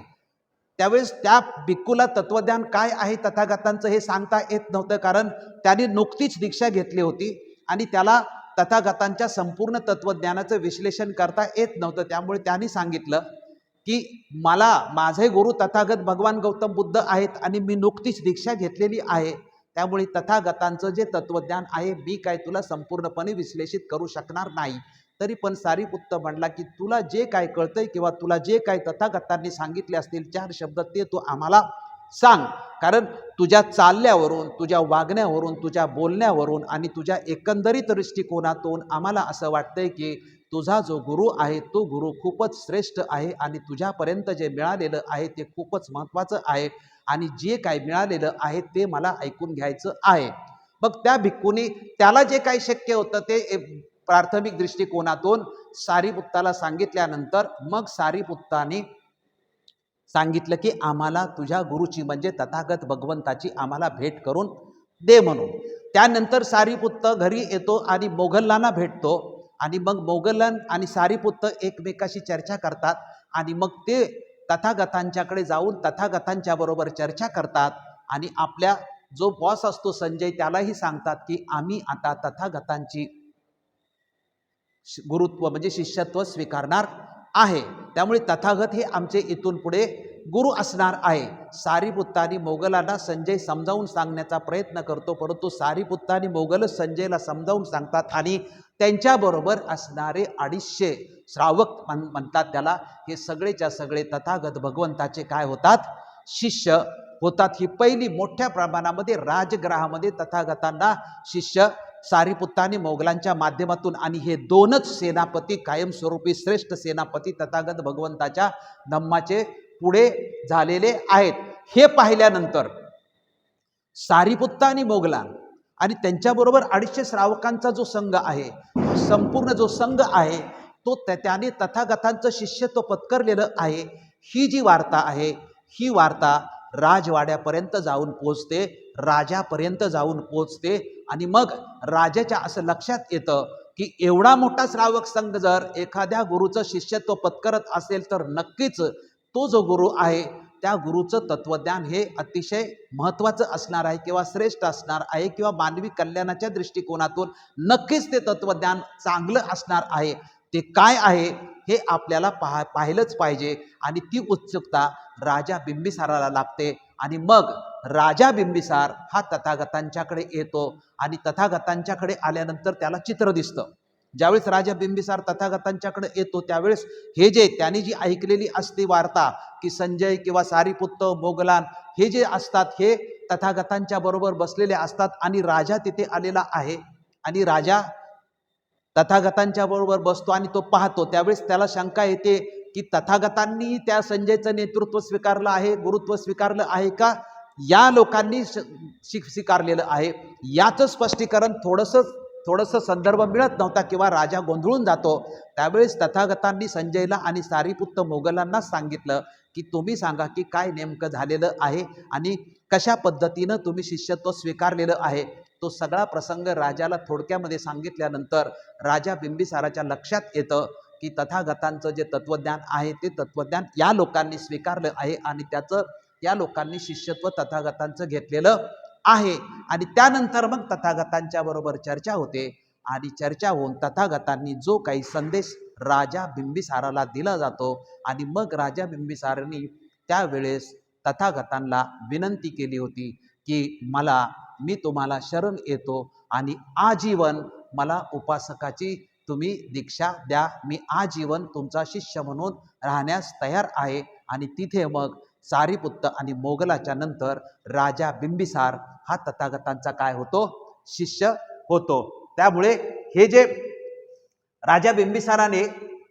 Speaker 1: त्यावेळेस त्या भिक्खूला तत्वज्ञान काय आहे तथागतांचं हे सांगता येत नव्हतं, कारण त्याने नुकतीच दीक्षा घेतली होती आणि त्याला तथागतांच्या संपूर्ण तत्वज्ञानाचं विश्लेषण करता येत नव्हतं. त्यामुळे त्यांनी सांगितलं की मला माझे गुरु तथागत भगवान गौतम बुद्ध आहेत आणि मी नुकतीच दीक्षा घेतलेली आहे. त्यामुळे तथागतांचं जे तत्वज्ञान आहे मी काय तुला संपूर्णपणे विश्लेषित करू शकणार नाही. तरी पण सारीपुत्त म्हणला की तुला जे काय कळतंय किंवा तुला जे काय तथागतांनी सांगितले असतील 4 शब्द ते तू आम्हाला सांग. कारण तुझ्या चालण्यावरून, तुझ्या वागण्यावरून, तुझ्या बोलण्यावरून आणि तुझ्या एकंदरीत दृष्टिकोनातून आम्हाला असं वाटतंय की तुझा जो गुरु आहे तो गुरु खूपच श्रेष्ठ आहे आणि तुझ्यापर्यंत जे मिळालेलं आहे ते खूपच महत्त्वाचं आहे आणि जे काय मिळालेलं आहे ते मला ऐकून घ्यायचं आहे. मग त्या भिक्खूने त्याला जे काही शक्य होतं ते प्राथमिक दृष्टिकोनातून सारीपुत्ताला सांगितल्यानंतर मग सारीपुत्ताने सांगितलं की आम्हाला तुझ्या गुरुची म्हणजे तथागत भगवंताची आम्हाला भेट करून दे म्हणून. त्यानंतर सारीपुत्त घरी येतो आणि मोगललांना भेटतो आणि मग मोगललान आणि सारीपुत्त एकमेकाशी चर्चा करतात आणि मग ते तथागतांच्याकडे जाऊन तथागतांच्या बरोबर चर्चा करतात आणि आपल्या जो बॉस असतो संजय त्यालाही सांगतात की आम्ही आता तथागतांची गुरुत्व म्हणजे शिष्यत्व स्वीकारणार आहे. त्यामुळे तथागत हे आमचे इथून पुढे गुरु असणार आहे. सारीपुत्तानी मोगलांना संजय समजावून सांगण्याचा प्रयत्न करतो, परंतु सारीपुत्तानी मोगल संजयला समजावून सांगतात आणि त्यांच्याबरोबर असणारे 250 श्रावक म्हणतात त्याला, हे सगळेच्या सगळे तथागत भगवंताचे काय होतात, शिष्य होतात. ही पहिली मोठ्या प्रमाणामध्ये राजगृहामध्ये तथागतांना शिष्य सारीपुत्तानी मोगलांच्या माध्यमातून आणि हे दोनच सेनापती कायमस्वरूपी श्रेष्ठ सेनापती तथागत भगवंताच्या धम्माचे पुढे झालेले आहेत. हे पाहिल्यानंतर सारीपुत्त आणि मोगलान आणि त्यांच्याबरोबर 250 श्रावकांचा जो संघ आहे, संपूर्ण जो संघ आहे तो त्याने तथागतांचं शिष्यत्व पत्करलेलं आहे. ही जी वार्ता आहे ही वार्ता राजवाड्यापर्यंत जाऊन पोहोचते, राजापर्यंत जाऊन पोहोचते आणि मग राजाच्या असं लक्षात येतं की एवढा मोठा श्रावक संघ जर एखाद्या गुरुचं शिष्यत्व पत्करत असेल तर नक्कीच तो जो गुरु आहे त्या गुरुचं तत्वज्ञान हे अतिशय महत्त्वाचं असणार आहे किंवा श्रेष्ठ असणार आहे किंवा मानवी कल्याणाच्या दृष्टिकोनातून नक्कीच ते तत्वज्ञान चांगलं असणार आहे. ते काय आहे हे आपल्याला पाहिलंच पाहिजे आणि ती उत्सुकता राजा बिंबिसाराला लागते आणि मग राजा बिंबिसार हा तथागतांच्याकडे येतो आणि तथागतांच्याकडे आल्यानंतर त्याला चित्र दिसतं. ज्यावेळेस राजा बिंबिसार तथागतांच्याकडे येतो त्यावेळेस हे जे त्यांनी जी ऐकलेली असते वार्ता की संजय किंवा सारीपुत्त मोगलान हे जे असतात हे तथागतांच्या बरोबर बसलेले असतात आणि राजा तिथे आलेला आहे आणि राजा तथागतांच्या बरोबर बसतो आणि तो पाहतो. त्यावेळेस त्याला शंका येते की तथागतांनी त्या संजयचं नेतृत्व स्वीकारलं आहे, गुरुत्व स्वीकारलं आहे का या लोकांनी स्वीकारलेलं आहे. याचं स्पष्टीकरण थोडंसं संदर्भ मिळत नव्हता किंवा राजा गोंधळून जातो. त्यावेळेस तथागतांनी संजयला आणि सारीपुत्त मोगलांना सांगितलं की तुम्ही सांगा की काय नेमकं झालेलं आहे आणि कशा पद्धतीनं तुम्ही शिष्यत्व स्वीकारलेलं आहे. तो सगळा प्रसंग राजाला थोडक्यामध्ये सांगितल्यानंतर राजा बिंबिसाराच्या लक्षात येतं की तथागतांचं जे तत्वज्ञान आहे ते तत्वज्ञान या लोकांनी स्वीकारलं आहे आणि त्याचं या लोकांनी शिष्यत्व तथागतांचं घेतलेलं आहे. आणि त्यानंतर मग तथागतांच्या बरोबर चर्चा होते आणि चर्चा होऊन तथागतांनी जो काही संदेश राजा बिंबिसाराला दिला जातो आणि मग राजा बिंबिसारांनी त्यावेळेस तथागतांना विनंती केली होती की मी तुम्हाला शरण येतो आणि आजीवन मला उपासकाची तुम्ही दीक्षा द्या. मी आजीवन तुमचा शिष्य म्हणून राहण्यास तयार आहे. आणि तिथे मग सारीपुत्त आणि मोगलाच्या नंतर राजा बिंबिसार हा तथागतांचा काय होतो? शिष्य होतो. त्यामुळे हे जे राजा बिंबिसाराने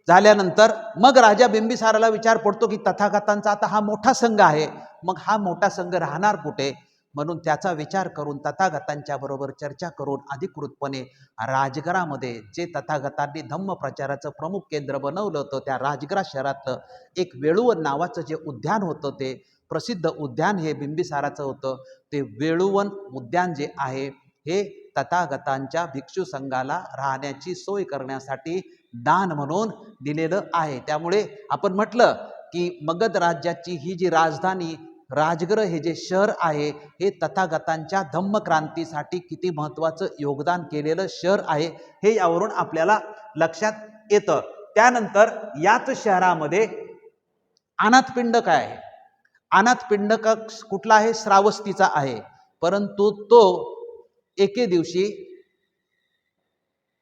Speaker 1: झाल्यानंतर मग राजा बिंबिसाराला विचार पडतो की तथागतांचा आता हा मोठा संघ आहे, मग हा मोठा संघ राहणार कुठे? म्हणून त्याचा विचार करून तथागतांच्या बरोबर चर्चा करून अधिकृतपणे राजगरामध्ये जे तथागतांनी धम्म प्रचाराचं प्रमुख केंद्र बनवलं होतं त्या राजगरा शहरातलं एक वेळुवन नावाचं जे उद्यान होतं ते प्रसिद्ध उद्यान हे बिंबिसाराचं होतं. ते वेळुवन उद्यान जे आहे हे तथागतांच्या भिक्षू संघाला राहण्याची सोय करण्यासाठी दान म्हणून दिलेलं आहे. त्यामुळे आपण म्हटलं की मगध राज्याची ही जी राजधानी राजगृह हे जे शहर आहे हे तथागतांच्या धम्मक्रांतीसाठी किती महत्त्वाचं योगदान केलेलं शहर आहे हे यावरून आपल्याला लक्षात येतं. त्यानंतर याच शहरामध्ये अनाथपिंडक आहे. अनाथपिंडक कुठला आहे? श्रावस्तीचा आहे. परंतु तो एके दिवशी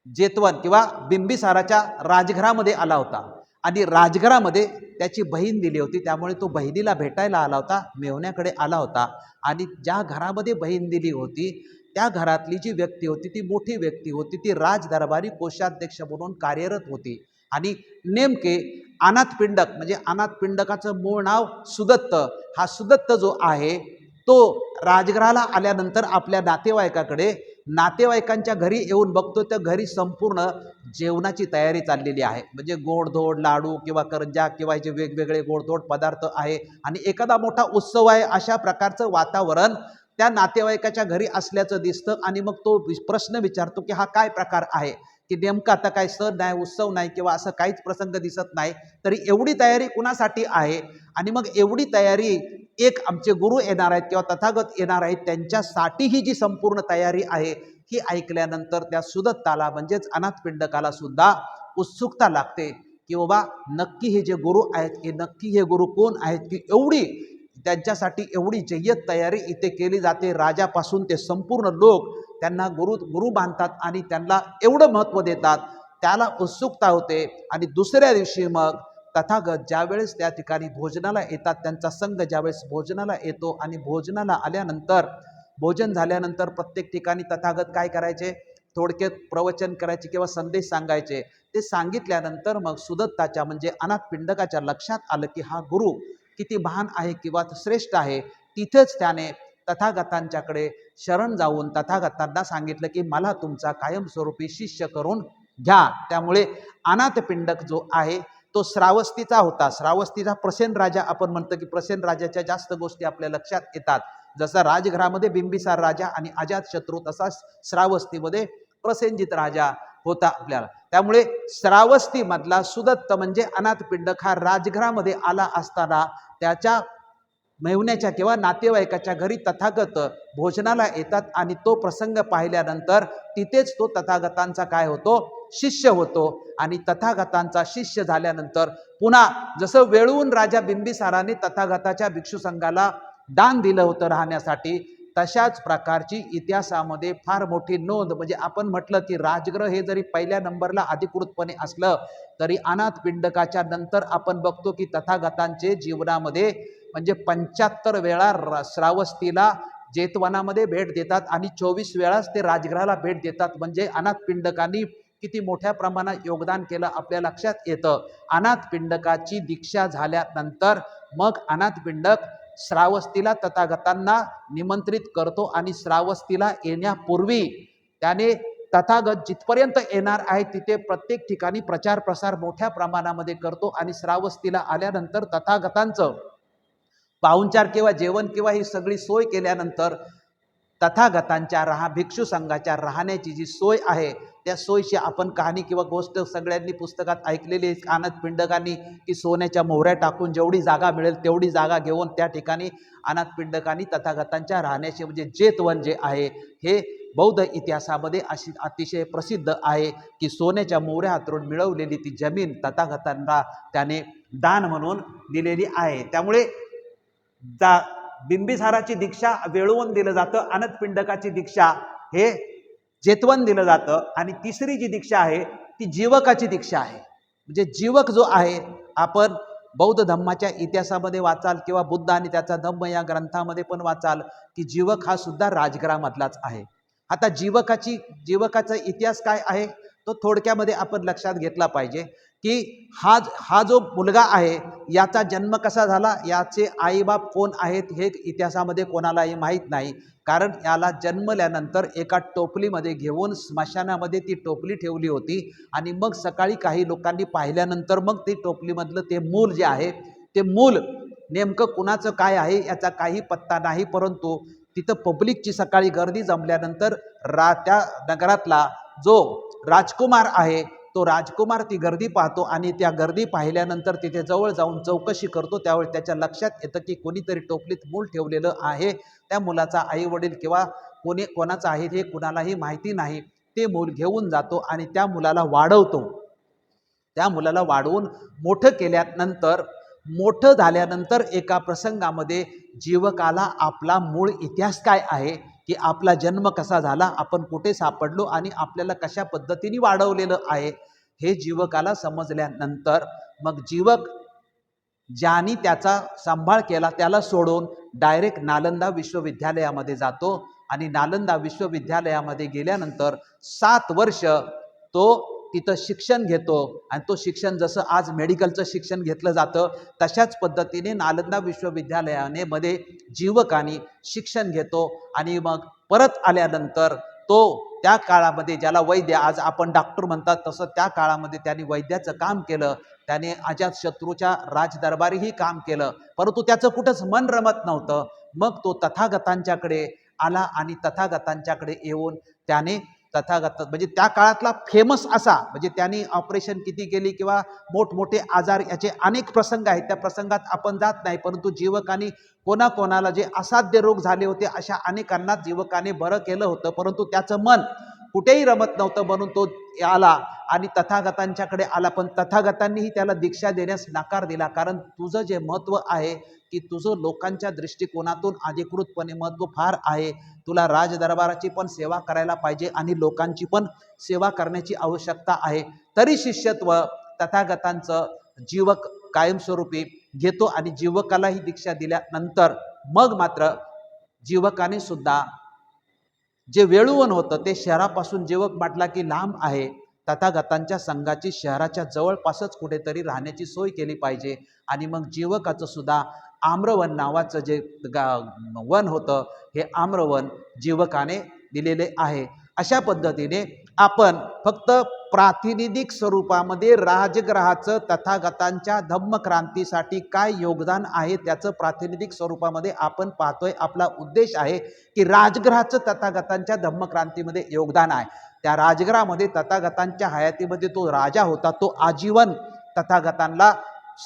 Speaker 1: जेतवन किंवा बिंबिसाराच्या राजघरामध्ये आला होता आणि राजघरामध्ये त्याची बहीण दिली होती. त्यामुळे तो बहिणीला भेटायला आला होता, मेव्हण्याकडे आला होता. आणि ज्या घरामध्ये बहीण दिली होती त्या घरातली जी व्यक्ती होती ती मोठी व्यक्ती होती. ती राजदरबारी कोषाध्यक्ष म्हणून कार्यरत होती. आणि नेमके अनाथपिंडक म्हणजे अनाथपिंडकाचं मूळ नाव सुदत्त. हा सुदत्त जो आहे तो राजगृहाला आल्यानंतर आपल्या नातेवाईकांच्या घरी येऊन बघतो तर घरी संपूर्ण जेवणाची तयारी चाललेली आहे. म्हणजे गोडधोड लाडू किंवा करंजा किंवा जे वेगवेगळे गोडधोड पदार्थ आहे आणि एखादा मोठा उत्सव आहे अशा प्रकारचं वातावरण त्या नातेवाईकाच्या घरी असल्याचं दिसतं. आणि मग तो प्रश्न विचारतो की हा काय प्रकार आहे की नेमका आता काय सण नाही, उत्सव नाही किंवा असं काहीच प्रसंग दिसत नाही, तरी एवढी तयारी कुणासाठी आहे? आणि मग एवढी तयारी एक आमचे गुरु येणार आहेत किंवा तथागत येणार आहेत त्यांच्यासाठी ही जी संपूर्ण तयारी आहे ही ऐकल्यानंतर त्या सुदत्ताला म्हणजेच अनाथपिंडकाला सुद्धा उत्सुकता लागते की बाबा नक्की हे जे गुरु आहेत हे नक्की हे गुरु कोण आहेत की एवढी त्यांच्यासाठी एवढी जय्यत तयारी इथे केली जाते. राजापासून ते संपूर्ण लोक त्यांना गुरु मानतात आणि त्यांना एवढं महत्त्व देतात. त्याला उत्सुकता होते. आणि दुसऱ्या दिवशी मग तथागत ज्यावेळेस त्या ठिकाणी भोजनाला येतात, त्यांचा संघ ज्यावेळेस भोजनाला येतो आणि भोजनाला आल्यानंतर भोजन झाल्यानंतर प्रत्येक ठिकाणी तथागत काय करायचे? थोडक्यात प्रवचन करायचे किंवा संदेश सांगायचे. ते सांगितल्यानंतर मग सुदत्ताच्या म्हणजे अनाथपिंडकाच्या लक्षात आलं की हा गुरु किती महान आहे किंवा श्रेष्ठ आहे. तिथेच त्याने तथागतांच्याकडे शरण जाऊन तथागतांना सांगितलं की मला तुमचा कायमस्वरूपी शिष्य करून घ्या. त्यामुळे अनाथपिंडक जो आहे तो श्रावस्तीचा होता. श्रावस्तीचा प्रसेन राजा आपण म्हणतो की प्रसेन राजाच्या जास्त गोष्टी आपल्या लक्षात येतात. जसा राजघरामध्ये बिंबिसार राजा आणि अजातशत्रू तसा श्रावस्तीमध्ये प्रसेनजित राजा होता आपल्याला. त्यामुळे श्रावस्ती मधला सुदत्त म्हणजे अनाथपिंडक हा राजघरामध्ये आला असताना त्याच्या मेव्हण्याच्या किंवा नातेवाईकाच्या घरी तथागत भोजनाला येतात आणि तो प्रसंग पाहिल्यानंतर तिथेच तो तथागतांचा काय होतो? शिष्य होतो. आणि तथागतांचा शिष्य झाल्यानंतर पुन्हा जसं वेळून राजा बिंबिसाराने तथागताच्या भिक्षू संघाला दान दिलं होतं राहण्यासाठी, तशाच प्रकारची इतिहासामध्ये फार मोठी नोंद, म्हणजे आपण म्हटलं की राजगृह हे जरी पहिल्या नंबरला अधिकृतपणे असलं तरी अनाथपिंडकाच्या नंतर आपण बघतो की तथागतांचे जीवनामध्ये म्हणजे 75 वेळा श्रावस्तीला जेतवनामध्ये भेट देतात आणि 24 वेळाच ते राजगृहाला भेट देतात. म्हणजे अनाथपिंडकांनी किती मोठ्या प्रमाणात योगदान केलं आपल्या लक्षात येतं. अनाथपिंडकाची दीक्षा झाल्यानंतर मग अनाथपिंडक श्रावस्तीला तथागतांना निमंत्रित करतो आणि श्रावस्तीला येण्यापूर्वी त्याने तथागत जिथपर्यंत येणार आहे तिथे प्रत्येक ठिकाणी प्रचार प्रसार मोठ्या प्रमाणामध्ये करतो आणि श्रावस्तीला आल्यानंतर तथागतांचं पाहुणचार किंवा जेवण किंवा ही सगळी सोय केल्यानंतर तथागतांच्या भिक्षू संघाच्या राहण्याची जी सोय आहे त्या सोयीची आपण कहाणी किंवा गोष्ट सगळ्यांनी पुस्तकात ऐकलेली आहे. अनाथपिंडकांनी की सोन्याच्या मोहऱ्या टाकून जेवढी जागा मिळेल तेवढी जागा घेऊन त्या ठिकाणी अनाथपिंडकांनी तथागतांच्या राहण्याचे म्हणजे जेतवन जे आहे हे बौद्ध इतिहासामध्ये अशी अतिशय प्रसिद्ध आहे की सोन्याच्या मोहऱ्या हातरून मिळवलेली ती जमीन तथागतांना त्याने दान म्हणून दिलेली आहे. त्यामुळे बिंबिसाराची दीक्षा वेळवून दिलं जातं, अनाथपिंडकाची दीक्षा हे जेतवन दिलं जातं आणि तिसरी जी दीक्षा आहे ती जीवकाची दीक्षा आहे. म्हणजे जीवक जो आहे आपण बौद्ध धम्माच्या इतिहासामध्ये वाचाल किंवा बुद्ध आणि त्याचा धम्म या ग्रंथामध्ये पण वाचाल की जीवक हा सुद्धा राजगृहामधलाच आहे. आता जीवकाचा इतिहास काय आहे तो थोडक्यामध्ये आपण लक्षात घेतला पाहिजे की हा जो मुलगा आहे याचा जन्म कसा झाला, याचे आईबाप कोण आहेत हे इतिहासामध्ये कोणालाही माहीत नाही. कारण याला जन्मल्यानंतर एका टोपलीमध्ये घेऊन स्मशानामध्ये ती टोपली ठेवली होती आणि मग सकाळी काही लोकांनी पाहिल्यानंतर मग ती टोपलीमधलं ते मूल जे आहे ते मूल नेमकं कुणाचं काय आहे याचा काही पत्ता नाही. परंतु तिथं पब्लिकची सकाळी गर्दी जमल्यानंतर त्या नगरातला जो राजकुमार आहे तो राजकुमार ती गर्दी पाहतो आणि त्या गर्दी पाहिल्यानंतर तिथे जवळ जाऊन चौकशी करतो. त्यावेळी त्याच्या लक्षात येतं की कोणीतरी टोपलीत मूल ठेवलेलं आहे. त्या मुलाचा आई वडील किंवा कोणाचं आहे हे कुणालाही माहिती नाही. ते मूल घेऊन जातो आणि त्या मुलाला वाढवतो. त्या मुलाला वाढवून मोठं झाल्यानंतर एका प्रसंगामध्ये जीवकाला आपला मूळ इतिहास काय आहे की आपला जन्म कसा झाला, आपण कुठे सापडलो आणि आपल्याला कशा पद्धतीने वाढवलेलं आहे हे जीवकाला समजल्यानंतर मग जीवक ज्याने त्याचा सांभाळ केला त्याला सोडून डायरेक्ट नालंदा विश्वविद्यालयामध्ये जातो आणि नालंदा विश्वविद्यालयामध्ये गेल्यानंतर 7 वर्ष तो तिथं शिक्षण घेतो आणि तो शिक्षण जसं आज मेडिकलचं शिक्षण घेतलं जातं तशाच पद्धतीने नालंदा विश्वविद्यालयामध्ये जीवकाने शिक्षण घेतो आणि मग परत आल्यानंतर तो त्या काळामध्ये ज्याला वैद्य आज आपण डॉक्टर म्हणतात तसं त्या काळामध्ये त्यांनी वैद्याचं काम केलं. त्याने अजातशत्रूच्या राजदरबारीही काम केलं परंतु त्याचं कुठंच मन रमत नव्हतं. मग तो तथागतांच्याकडे आला आणि तथागतांच्याकडे येऊन त्याने तथागत म्हणजे त्या काळातला फेमस असा म्हणजे त्यांनी ऑपरेशन किती केली किंवा मोठमोठे आजार याचे अनेक प्रसंग आहेत त्या प्रसंगात आपण जात नाही. परंतु जीवकांनी कोणाकोणाला जे असाध्य रोग झाले होते अशा अनेकांना जीवकाने बरं केलं होतं परंतु त्याचं मन कुठेही रमत नव्हतं. म्हणून तो आला आणि तथागतांच्याकडे आला पण तथागतांनीही त्याला दीक्षा देण्यास नकार दिला. कारण तुझं जे महत्त्व आहे की तुझं लोकांच्या दृष्टिकोनातून अधिकृतपणे महत्त्व फार आहे. तुला राजदरबाराची पण सेवा करायला पाहिजे आणि लोकांची पण सेवा करण्याची आवश्यकता आहे. तरी शिष्यत्व तथागतांचं जीवक कायमस्वरूपी घेतो आणि जीवकालाही दीक्षा दिल्यानंतर मग मात्र जीवकाने सुद्धा जे वेळुवन होतं ते शहरापासून जीवक म्हटला की लांब आहे. तथागतांच्या संघाची शहराच्या जवळपासच कुठेतरी राहण्याची सोय केली पाहिजे आणि मग जीवकाचं सुद्धा आम्रवन नावाचं जे वन होतं हे आम्रवन जीवकाने दिलेले आहे. अशा पद्धतीने आपण फक्त प्रातिनिधिक स्वरूपामध्ये राजगृहाचं तथागतांच्या धम्मक्रांतीसाठी काय योगदान आहे त्याचं प्रातिनिधिक स्वरूपामध्ये आपण पाहतोय. आपला उद्देश आहे की राजगृहाचं तथागतांच्या धम्मक्रांतीमध्ये योगदान आहे. त्या राजगृहामध्ये तथागतांच्या हयातीमध्ये तो राजा होता तो आजीवन तथागतांना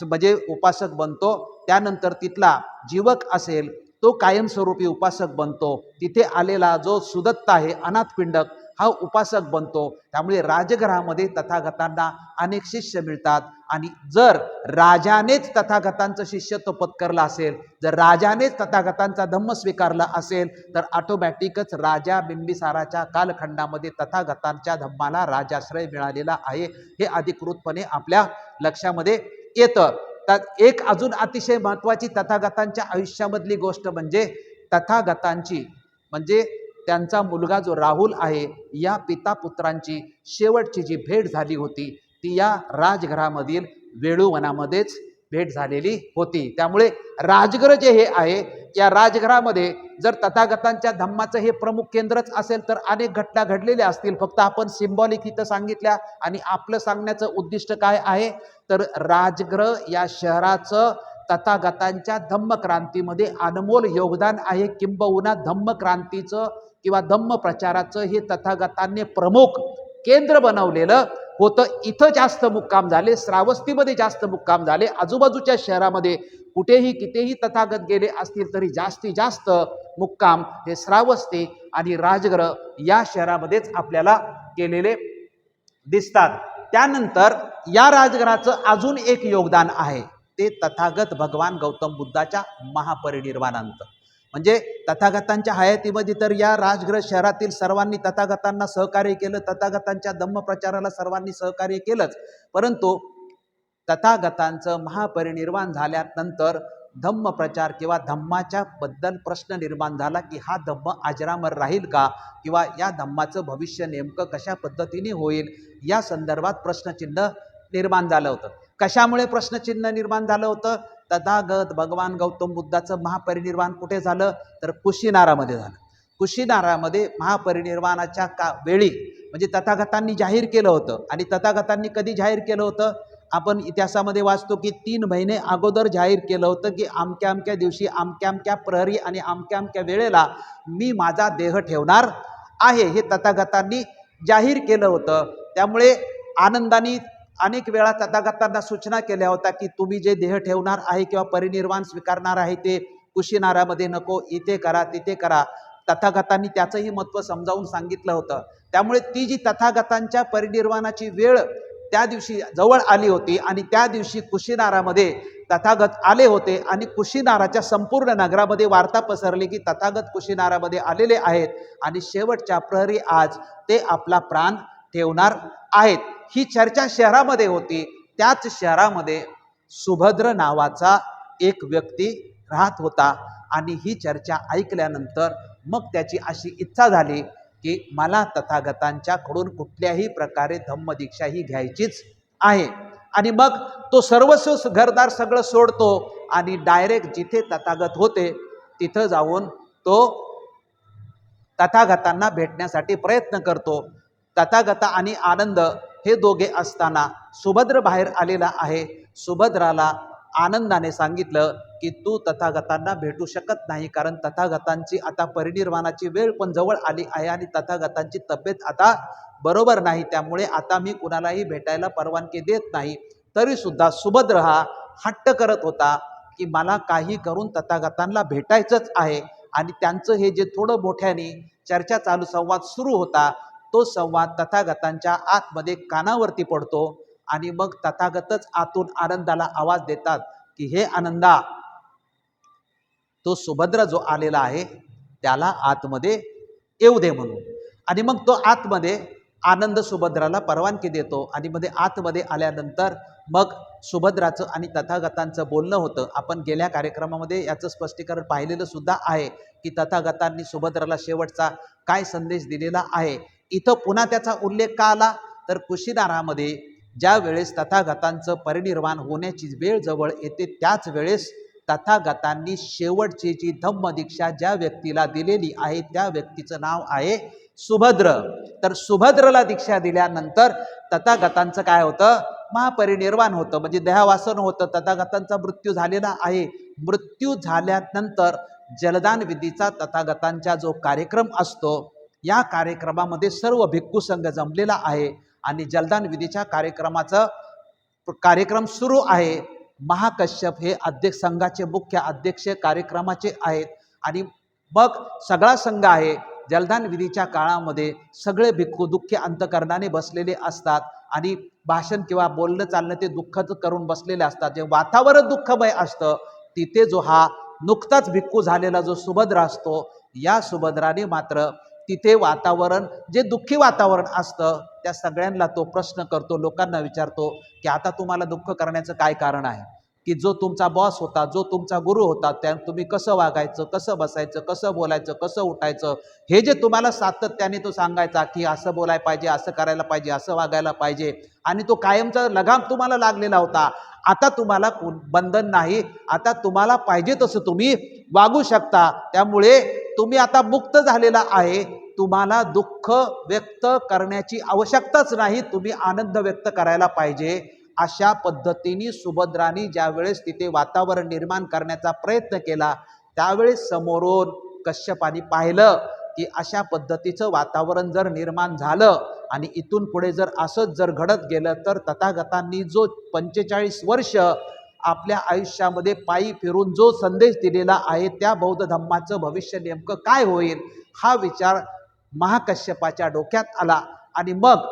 Speaker 1: म्हणजे उपासक बनतो. त्यानंतर तिथला जीवक असेल तो कायमस्वरूपी उपासक बनतो. तिथे आलेला जो सुदत्त आहे अनाथपिंडक हा उपासक बनतो. त्यामुळे राजगृहामध्ये तथागतांना अनेक शिष्य मिळतात. आणि जर राजानेच तथागतांचं शिष्यत्व पत्करलं असेल, जर राजानेच तथागतांचा धम्म स्वीकारला असेल, तर ऑटोमॅटिकच राजा बिंबिसाराच्या कालखंडामध्ये तथागतांच्या धम्माला राजाश्रय मिळालेला आहे, हे अधिकृतपणे आपल्या लक्षामध्ये येतं. तर एक अजून अतिशय महत्त्वाची तथागतांच्या आयुष्यामधली गोष्ट म्हणजे तथागतांची म्हणजे त्यांचा मुलगा जो राहुल आहे या पिता पुत्रांची शेवटची जी भेट झाली होती ती या राजघरामधील वेळूवनामध्येच भेट झालेली होती. त्यामुळे राजगृह जे हे आहे या राजघरामध्ये जर तथागतांच्या धम्माचं हे प्रमुख केंद्रच असेल तर अनेक घटना घडलेल्या असतील. फक्त आपण सिम्बॉलिक इथं सांगितल्या. आणि आपलं सांगण्याचं उद्दिष्ट काय आहे तर राजगृह या शहराचं तथागतांच्या धम्मक्रांतीमध्ये अनमोल योगदान आहे. किंबहुना धम्मक्रांतीचं किंवा धम्म प्रचाराचं हे तथागतांनी प्रमुख केंद्र बनवलेलं होतं. इथं जास्त मुक्काम झाले, श्रावस्तीमध्ये जास्त मुक्काम झाले. आजूबाजूच्या शहरामध्ये कुठेही कितीही तथागत गेले असतील तरी जास्तीत जास्त मुक्काम हे श्रावस्ती आणि राजगृह या शहरामध्येच आपल्याला केलेले दिसतात. त्यानंतर या राजगृहाचं अजून एक योगदान आहे ते तथागत भगवान गौतम बुद्धाच्या महापरिनिर्वाणानंतर. म्हणजे तथागतांच्या हयातीमध्ये तर या राजगृह शहरातील सर्वांनी तथागतांना सहकार्य केलं, तथागतांच्या धम्मप्रचाराला सर्वांनी सहकार्य केलंच. परंतु तथागतांचं महापरिनिर्वाण झाल्यानंतर धम्मप्रचार किंवा धम्माच्या बद्दल प्रश्न निर्माण झाला की हा धम्म अजरामर राहील का, किंवा या धम्माचं भविष्य नेमकं कशा पद्धतीने होईल या संदर्भात प्रश्नचिन्ह निर्माण झालं होतं. कशामुळे प्रश्नचिन्ह निर्माण झालं होतं? तथागत भगवान गौतम बुद्धाचं महापरिनिर्वाण कुठे झालं तर कुशीनारामध्ये झालं. कुशीनारामध्ये महापरिनिर्वाणाच्या वेळी म्हणजे तथागतांनी जाहीर केलं होतं. आणि तथागतांनी कधी जाहीर केलं होतं? आपण इतिहासामध्ये वाचतो की 3 महिने अगोदर जाहीर केलं होतं की अमक्या अमक्या दिवशी अमक्या अमक्या प्रहरी आणि अमक्या अमक्या वेळेला मी माझा देह ठेवणार आहे, हे तथागतांनी जाहीर केलं होतं. त्यामुळे आनंदाने अनेक वेळा तथागतांना सूचना केल्या होत्या की तुम्ही जे देह ठेवणार आहे किंवा परिनिर्वाण स्वीकारणार आहे ते कुशीनारामध्ये नको, इथे करा तिथे करा. तथागतांनी त्याचंही महत्त्व समजावून सांगितलं होतं. त्यामुळे ती जी तथागतांच्या परिनिर्वाणाची वेळ त्या दिवशी जवळ आली होती आणि त्या दिवशी कुशीनारामध्ये तथागत आले होते आणि कुशीनाराच्या संपूर्ण नगरामध्ये वार्ता पसरली की तथागत कुशीनारामध्ये आलेले आहेत आणि शेवटच्या प्रहरी आज ते आपला प्राण ठेवणार आहेत. ही चर्चा शहरामध्ये होती. त्याच शहरामध्ये सुभद्र नावाचा एक व्यक्ती राहत होता आणि ही चर्चा ऐकल्यानंतर मग त्याची अशी इच्छा झाली की मला तथागतांच्याकडून कुठल्याही प्रकारे धम्मदीक्षा ही घ्यायचीच आहे. आणि मग तो सर्वस्व घरदार सगळं सोडतो आणि डायरेक्ट जिथे तथागत होते तिथं जाऊन तो तथागतांना भेटण्यासाठी प्रयत्न करतो. तथागत आणि आनंद हे दोघे असताना सुभद्र बाहेर आलेला आहे. सुभद्राला आनंदाने सांगितलं की तू तथागतांना भेटू शकत नाही, कारण तथागतांची आता परिनिर्वाणाची वेळ पण जवळ आली आहे आणि तथागतांची तब्येत आता बरोबर नाही, त्यामुळे आता मी कुणालाही भेटायला परवानगी देत नाही. तरी सुद्धा सुभद्र हा हट्ट करत होता की मला काही करून तथागतांना भेटायचंच आहे. आणि त्यांचं हे जे थोडं मोठ्याने चर्चा चालू संवाद सुरू होता तो संवाद तथागतांच्या आतमध्ये कानावरती पडतो आणि मग तथागतच आतून आनंदाला आवाज देतात की हे आनंदा, तो सुभद्र जो आलेला आहे त्याला आतमध्ये येऊ दे म्हणून. आणि मग तो आतमध्ये आनंद सुभद्राला परवानगी देतो आणि मध्ये आतमध्ये आल्यानंतर मग सुभद्राचं आणि तथागतांचं बोलणं होतं. आपण गेल्या कार्यक्रमामध्ये याचं स्पष्टीकरण पाहिलेलं सुद्धा आहे की तथागतांनी सुभद्राला शेवटचा काय संदेश दिलेला आहे. इथं पुन्हा त्याचा उल्लेख का आला तर कुशीनारामध्ये ज्या वेळेस तथागतांचं परिनिर्वाण होण्याची वेळ जवळ येते त्याच वेळेस तथागतांनी शेवटची जी धम्मदीक्षा ज्या व्यक्तीला दिलेली आहे त्या व्यक्तीचं नाव आहे सुभद्र. तर सुभद्रला दीक्षा दिल्यानंतर तथागतांचं काय होतं? महापरिनिर्वाण होतं, म्हणजे देहावासन होतं. तथागतांचा मृत्यू झालेला आहे. मृत्यू झाल्यानंतर जलदान विधीचा तथागतांचा जो कार्यक्रम असतो या कार्यक्रमामध्ये सर्व भिक्खू संघ जमलेला आहे आणि जलदान विधीच्या कार्यक्रम सुरू आहे. महाकश्यप हे अध्यक्ष संघाचे मुख्य अध्यक्ष कार्यक्रमाचे आहेत आणि मग सगळा संघ आहे जलदान विधीच्या काळामध्ये सगळे भिक्खू दुःखी अंतकरणाने बसलेले असतात आणि भाषण किंवा बोलणं चालणं ते दुःखच करून बसलेले असतात. जे वातावरण दुःखमय असतं तिथे जो हा नुकताच भिक्खू झालेला जो सुभद्रा असतो, या सुभद्राने मात्र तिथे वातावरण जे दुःखी वातावरण असतं त्या सगळ्यांना तो प्रश्न करतो, लोकांना विचारतो की आता तुम्हाला दुःख करण्याचं काय कारण आहे? की जो तुमचा बॉस होता, जो तुमचा गुरु होता, त्या तुम्ही कसं वागायचं, कसं बसायचं, कसं बोलायचं, कसं उठायचं, हे जे तुम्हाला सातत्याने तो सांगायचा की असं बोलायला पाहिजे, असं करायला पाहिजे, असं वागायला पाहिजे, आणि तो कायमचा लगाम तुम्हाला लागलेला होता. आता तुम्हाला बंधन नाही, आता तुम्हाला पाहिजे तसं तुम्ही वागू शकता. त्यामुळे तुम्ही आता मुक्त झालेला आहे. तुम्हाला दुःख व्यक्त करण्याची आवश्यकताच नाही, तुम्ही आनंद व्यक्त करायला पाहिजे. अशा पद्धतीने सुभद्रानी ज्यावेळेस तिथे वातावरण निर्माण करण्याचा प्रयत्न केला त्यावेळेस समोरून कश्यपानी पाहिलं की अशा पद्धतीचं वातावरण जर निर्माण झालं आणि इथून पुढे जर असंच जर घडत गेलं तर तथागतांनी जो 45 वर्ष आपल्या आयुष्यामध्ये पायी फिरून जो संदेश दिलेला आहे त्या बौद्ध धम्माचं भविष्य नेमकं काय होईल, हा विचार महाकश्यपाच्या डोक्यात आला. आणि मग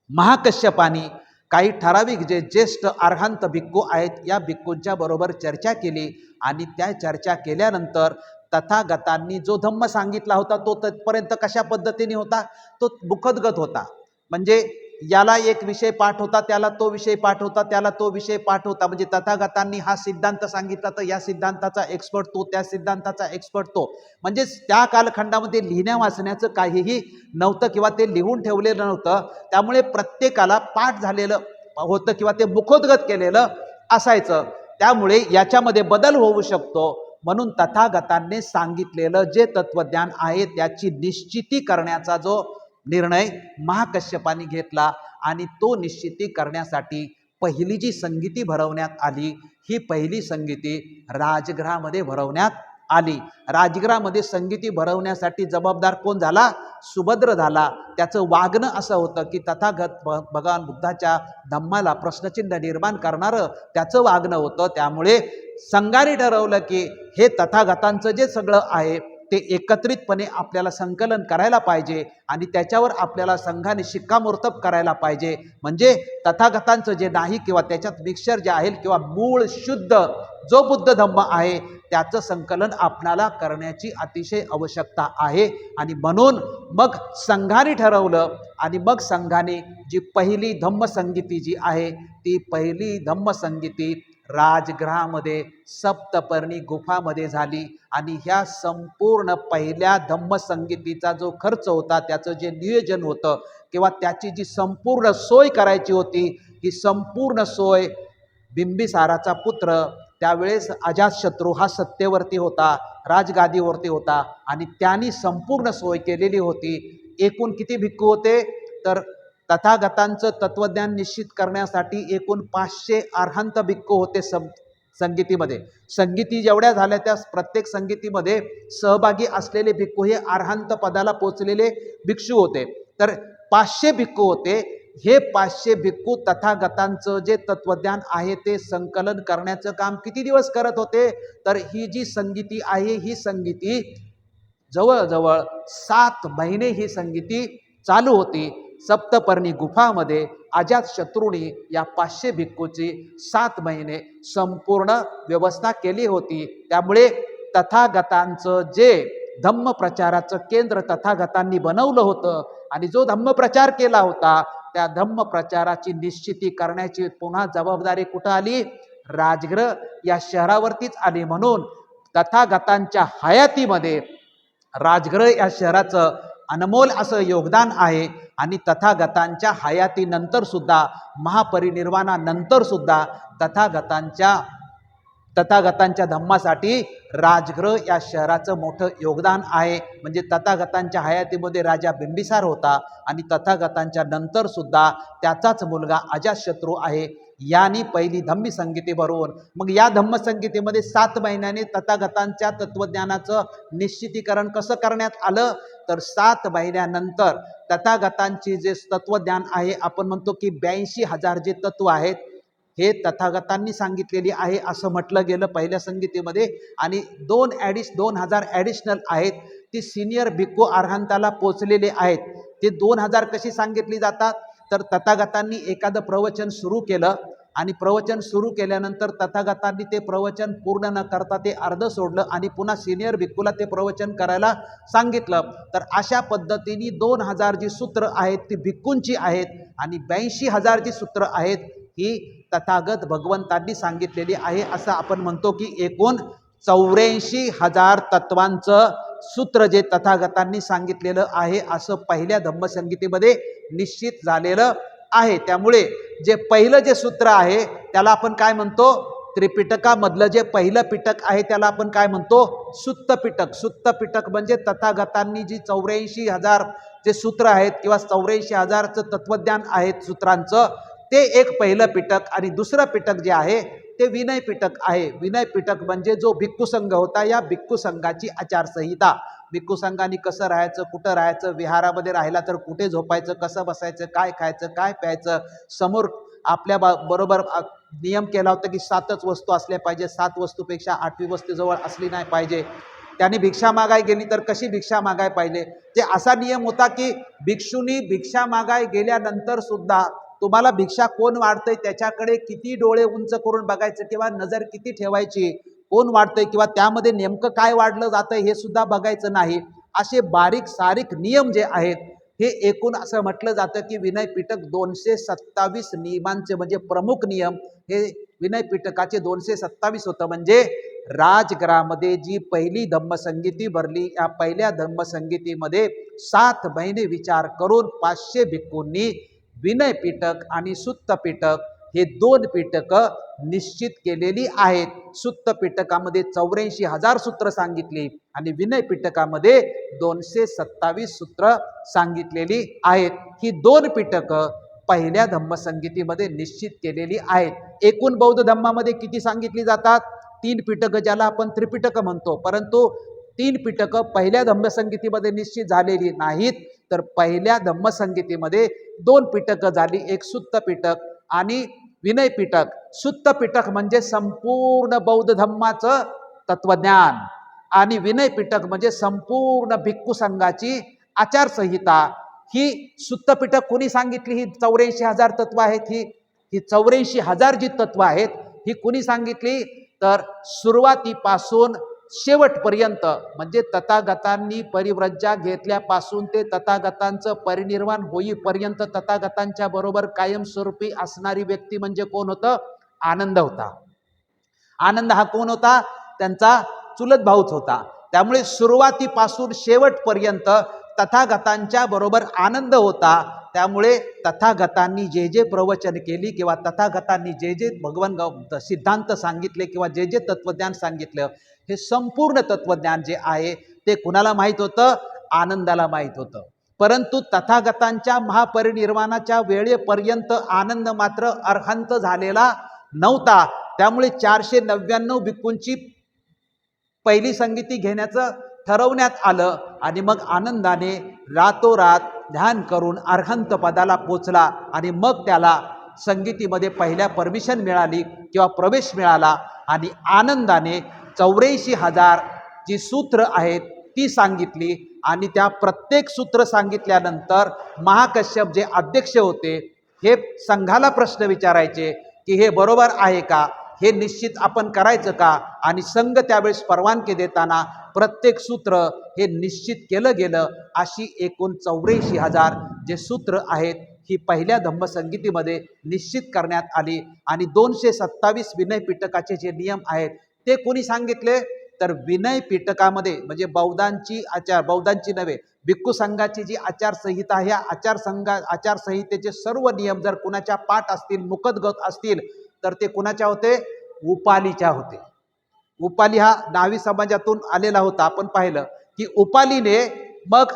Speaker 1: महाकश्यपानी काही ठराविक जे ज्येष्ठ अर्हंत भिक्खू आहेत या भिक्खूंच्या बरोबर चर्चा केली आणि त्या चर्चा केल्यानंतर तथागतांनी जो धम्म सांगितला होता तो तिथपर्यंत कशा पद्धतीने होता, तो मुखदगत होता. म्हणजे याला एक विषय पाठ होता, त्याला तो विषय पाठ होता, त्याला तो विषय पाठ होता. म्हणजे तथागतांनी हा सिद्धांत सांगितला तर या सिद्धांताचा एक्सपर्ट तो, त्या सिद्धांताचा एक्सपर्ट तो. म्हणजे त्या कालखंडामध्ये लिहिण्या वाचण्याचं काहीही नव्हतं किंवा ते लिहून ठेवलेलं नव्हतं. त्यामुळे प्रत्येकाला पाठ झालेलं होतं किंवा ते मुखोद्गत केलेलं असायचं. त्यामुळे याच्यामध्ये बदल होऊ शकतो. म्हणून तथागतांनी सांगितलेलं जे तत्वज्ञान आहे त्याची निश्चिती करण्याचा जो निर्णय महाकश्यपानी घेतला आणि तो निश्चिती करण्यासाठी पहिली जी संगीती भरवण्यात आली ही पहिली संगीती राजगृहामध्ये भरवण्यात आली. राजगृहामध्ये संगीती भरवण्यासाठी जबाबदार कोण झाला? सुभद्र झाला. त्याचं वागणं असं होतं की तथागत भगवान बुद्धाच्या धम्माला प्रश्नचिन्ह निर्माण करणारं त्याचं वागणं होतं. त्यामुळे संघाने ठरवलं की हे तथागतांचं जे सगळं आहे ते एकत्रितपणे आपल्याला संकलन करायला पाहिजे आणि त्याच्यावर आपल्याला संघाने शिक्कामोर्तब करायला पाहिजे. म्हणजे तथागतांचं जे नाही किंवा त्याच्यात मिक्सचर जे आहे किंवा मूळ शुद्ध जो बुद्ध धम्म आहे त्याचं संकलन आपल्याला करण्याची अतिशय आवश्यकता आहे. आणि म्हणून मग संघाने ठरवलं आणि मग संघाने जी पहिली धम्मसंगीती जी आहे ती पहिली धम्मसंगीती राजगृहामध्ये सप्तपर्णी गुफामध्ये झाली. आणि ह्या संपूर्ण पहिल्या धम्मसंगीतीचा जो खर्च होता, त्याचं जे नियोजन होतं किंवा त्याची जी संपूर्ण सोय करायची होती, ही संपूर्ण सोय बिंबिसाराचा पुत्र त्यावेळेस अजातशत्रू हा सत्तेवरती होता, राजगादीवरती होता आणि त्यांनी संपूर्ण सोय केलेली होती. एकूण किती भिक्खू होते तर तथागतांचं तत्वज्ञान निश्चित करण्यासाठी एकूण 500 अर्हंत भिक्खू होते संगीतीमध्ये. संगीती जेवढ्या झाल्या त्या प्रत्येक संगीतीमध्ये सहभागी असलेले भिक्खू हे अर्हंत पदाला पोचलेले भिक्षू होते. तर 500 भिक्खू होते. हे 500 भिक्खू तथागतांचं जे तत्वज्ञान आहे ते संकलन करण्याचं काम किती दिवस करत होते तर ही जी संगीती आहे ही संगीती जवळजवळ 7 महिने ही संगीती चालू होती. सप्तपर्णी गुफामध्ये अजातशत्रूंनी या 500 भिक्खूची 7 महिने संपूर्ण व्यवस्था केली होती. त्यामुळे तथागतांचं जे धम्मप्रचाराचं केंद्र तथागतांनी बनवलं होतं आणि जो धम्मप्रचार केला होता त्या धम्मप्रचाराची निश्चिती करण्याची पुन्हा जबाबदारी कुठं आली? राजगृह या शहरावरतीच आली. म्हणून तथागतांच्या हयातीमध्ये राजगृह या शहराचं अनमोल असं योगदान आहे. आणि तथागतांच्या हयातीनंतर सुद्धा महापरिनिर्वाणानंतर सुद्धा तथागतांच्या धम्मासाठी राजगृह या शहराचं मोठं योगदान आहे. म्हणजे तथागतांच्या हयातीमध्ये राजा बिंबिसार होता आणि तथागतांच्या नंतर सुद्धा त्याचाच मुलगा अजातशत्रू आहे. यांनी पहिली धम्मी संगीती भरवून मग या धम्मसंगीतीमध्ये 7 महिन्याने तथागतांच्या तत्वज्ञानाचं निश्चितीकरण कसं करण्यात आलं तर 7 महिन्यानंतर तथागतांची जे तत्वज्ञान आहे आपण म्हणतो की 82,000 जे तत्व आहेत हे तथागतांनी सांगितलेली आहे असं म्हटलं गेलं पहिल्या संगीतीमध्ये. आणि 2000 ॲडिशनल आहेत ती सिनियर भिक्खू अरहंताला पोचलेले आहेत. ते 2000 कशी सांगितली जातात, तर तथागतांनी एखादं प्रवचन सुरू केलं आणि प्रवचन सुरू केल्यानंतर तथागतांनी ते प्रवचन पूर्ण न करता ते अर्ध सोडलं आणि पुन्हा सिनियर भिक्खूला ते प्रवचन करायला सांगितलं. तर अशा पद्धतीने 2000 जी सूत्र आहेत ती भिक्खूंची आहेत आणि 82,000 जी सूत्र आहेत ही तथागत भगवंतांनी सांगितलेली आहे. असं आपण म्हणतो की एकूण 84,000 तत्वांचं सूत्र जे तथागतांनी सांगितलेलं आहे असं पहिल्या धम्मसंगीतीमध्ये निश्चित झालेलं आहे. त्यामुळे जे पहिलं जे सूत्र आहे त्याला आपण काय म्हणतो, त्रिपिटकामधलं जे पहिलं पिटक आहे त्याला आपण काय म्हणतो, सुत्त पिटक. सुत्त पिटक म्हणजे तथागतांनी जी 84,000 जे सूत्र आहेत किंवा 84,000चं तत्वज्ञान आहेत सूत्रांचं, ते एक पहिलं पिटक. आणि दुसरं पिटक जे आहे ते विनय पिटक आहे. विनय पिटक म्हणजे जो भिक्खू संघ होता, या भिक्खू संघाची आचारसंहिता. भिक्खू संघाने कसं राहायचं, कुठं राहायचं, विहारामध्ये राहिला तर कुठे झोपायचं, कसं बसायचं, काय खायचं, काय प्यायचं, समोर आपल्या बरोबर नियम केला होता की 7च वस्तू असल्या पाहिजे, 7 वस्तूपेक्षा 8वी वस्तू जवळ असली नाही पाहिजे. त्याने भिक्षा मागाय गेली तर कशी भिक्षा मागाय पाहिजे, ते असा नियम होता की भिक्षुनी भिक्षा मागाय गेल्यानंतर सुद्धा तुम्हाला भिक्षा कोण वाढतंय त्याच्याकडे किती डोळे उंच करून बघायचं किंवा नजर किती ठेवायची, कोण वाढतंय किंवा त्यामध्ये नेमकं काय वाढलं जातंय हे सुद्धा बघायचं नाही. असे बारीक सारीक नियम जे आहेत हे एकूण असं म्हटलं जातं की विनय पिटक 227 नियमांचे म्हणजे प्रमुख नियम हे विनय पिटकाचे 227 होतं. म्हणजे राजगृहामध्ये जी पहिली धम्मसंगीती भरली, या पहिल्या धम्मसंगीतीमध्ये 7 महिने विचार करून 500 भिक्खूंनी विनय पिटक आणि सुत्त पिटक हे 2 पिटकं निश्चित केलेली आहेत. सुत्त पिटकामध्ये 84,000 सूत्र सांगितली आणि विनय पिटकामध्ये 227 सूत्र सांगितलेली आहेत. ही 2 पिटकं पहिल्या धम्मसंगीतीमध्ये निश्चित केलेली आहेत. एकूण बौद्ध धम्मामध्ये किती सांगितली जातात, 3 पिटकं ज्याला आपण त्रिपिटकं म्हणतो. परंतु 3 पिटकं पहिल्या धम्मसंगीतीमध्ये निश्चित झालेली नाहीत, तर पहिल्या धम्मसंगीतीमध्ये 2 पिटकं झाली, एक सुत्त पिटक आणि विनय पिटक. सुत्त पिटक म्हणजे संपूर्ण बौद्ध धम्माचं तत्वज्ञान आणि विनय पिटक म्हणजे संपूर्ण भिक्खू संघाची आचारसंहिता. ही सुत्त पिटक कोणी सांगितली, ही 84,000 तत्व आहेत, ही 84,000 जी तत्व आहेत ही कोणी सांगितली, तर सुरुवातीपासून शेवटपर्यंत म्हणजे तथागतांनी परिव्रज्जा घेतल्यापासून ते तथागतांचं परिनिर्वाण होईपर्यंत तथागतांच्या बरोबर कायमस्वरूपी असणारी व्यक्ती म्हणजे कोण होतं, आनंद होता. आनंद हा कोण होता, त्यांचा चुलत भाऊच होता. त्यामुळे सुरुवातीपासून शेवटपर्यंत तथागतांच्या बरोबर आनंद होता. त्यामुळे तथागतांनी जे जे प्रवचन केली किंवा तथागतांनी जे जे भगवान सिद्धांत सांगितले किंवा जे जे तत्वज्ञान सांगितलं, हे संपूर्ण तत्वज्ञान जे आहे ते कुणाला माहीत होतं, आनंदाला माहीत होतं. परंतु तथागतांच्या महापरिनिर्वाणाच्या वेळेपर्यंत आनंद मात्र अर्हंत झालेला नव्हता. त्यामुळे 499 भिक्खूंची पहिली संगीती घेण्याचं ठरवण्यात आलं आणि मग आनंदाने रातोरात ध्यान करून अर्हंत पदाला पोचला आणि मग त्याला संगीतीमध्ये पहिल्या परमिशन मिळाली किंवा प्रवेश मिळाला आणि आनंदाने 84,000 जी सूत्र आहेत ती सांगितली. आणि त्या प्रत्येक सूत्र सांगितल्यानंतर महाकश्यप जे अध्यक्ष होते हे संघाला प्रश्न विचारायचे की हे बरोबर आहे का, हे निश्चित आपण करायचं का, आणि संघ त्यावेळेस परवानगी देताना प्रत्येक सूत्र हे निश्चित केलं गेलं. अशी एकूण 84,000 जे सूत्र आहेत ही पहिल्या धम्मसंगीतीमध्ये निश्चित करण्यात आली. आणि 227 विनय पिटकाचे जे नियम आहेत ते कोणी सांगितले, तर विनय पिटकामध्ये म्हणजे बौद्धांची नव्हे भिक्खू संघाची जी आचारसंहिता, ह्या आचारसंहितेचे सर्व नियम जर कुणाच्या पाठ असतील, मुखदगत असतील, तर ते कुणाच्या होते, उपालीच्या होते. उपाली हा नावी समाजातून आलेला होता. आपण पाहिलं की उपालीने मग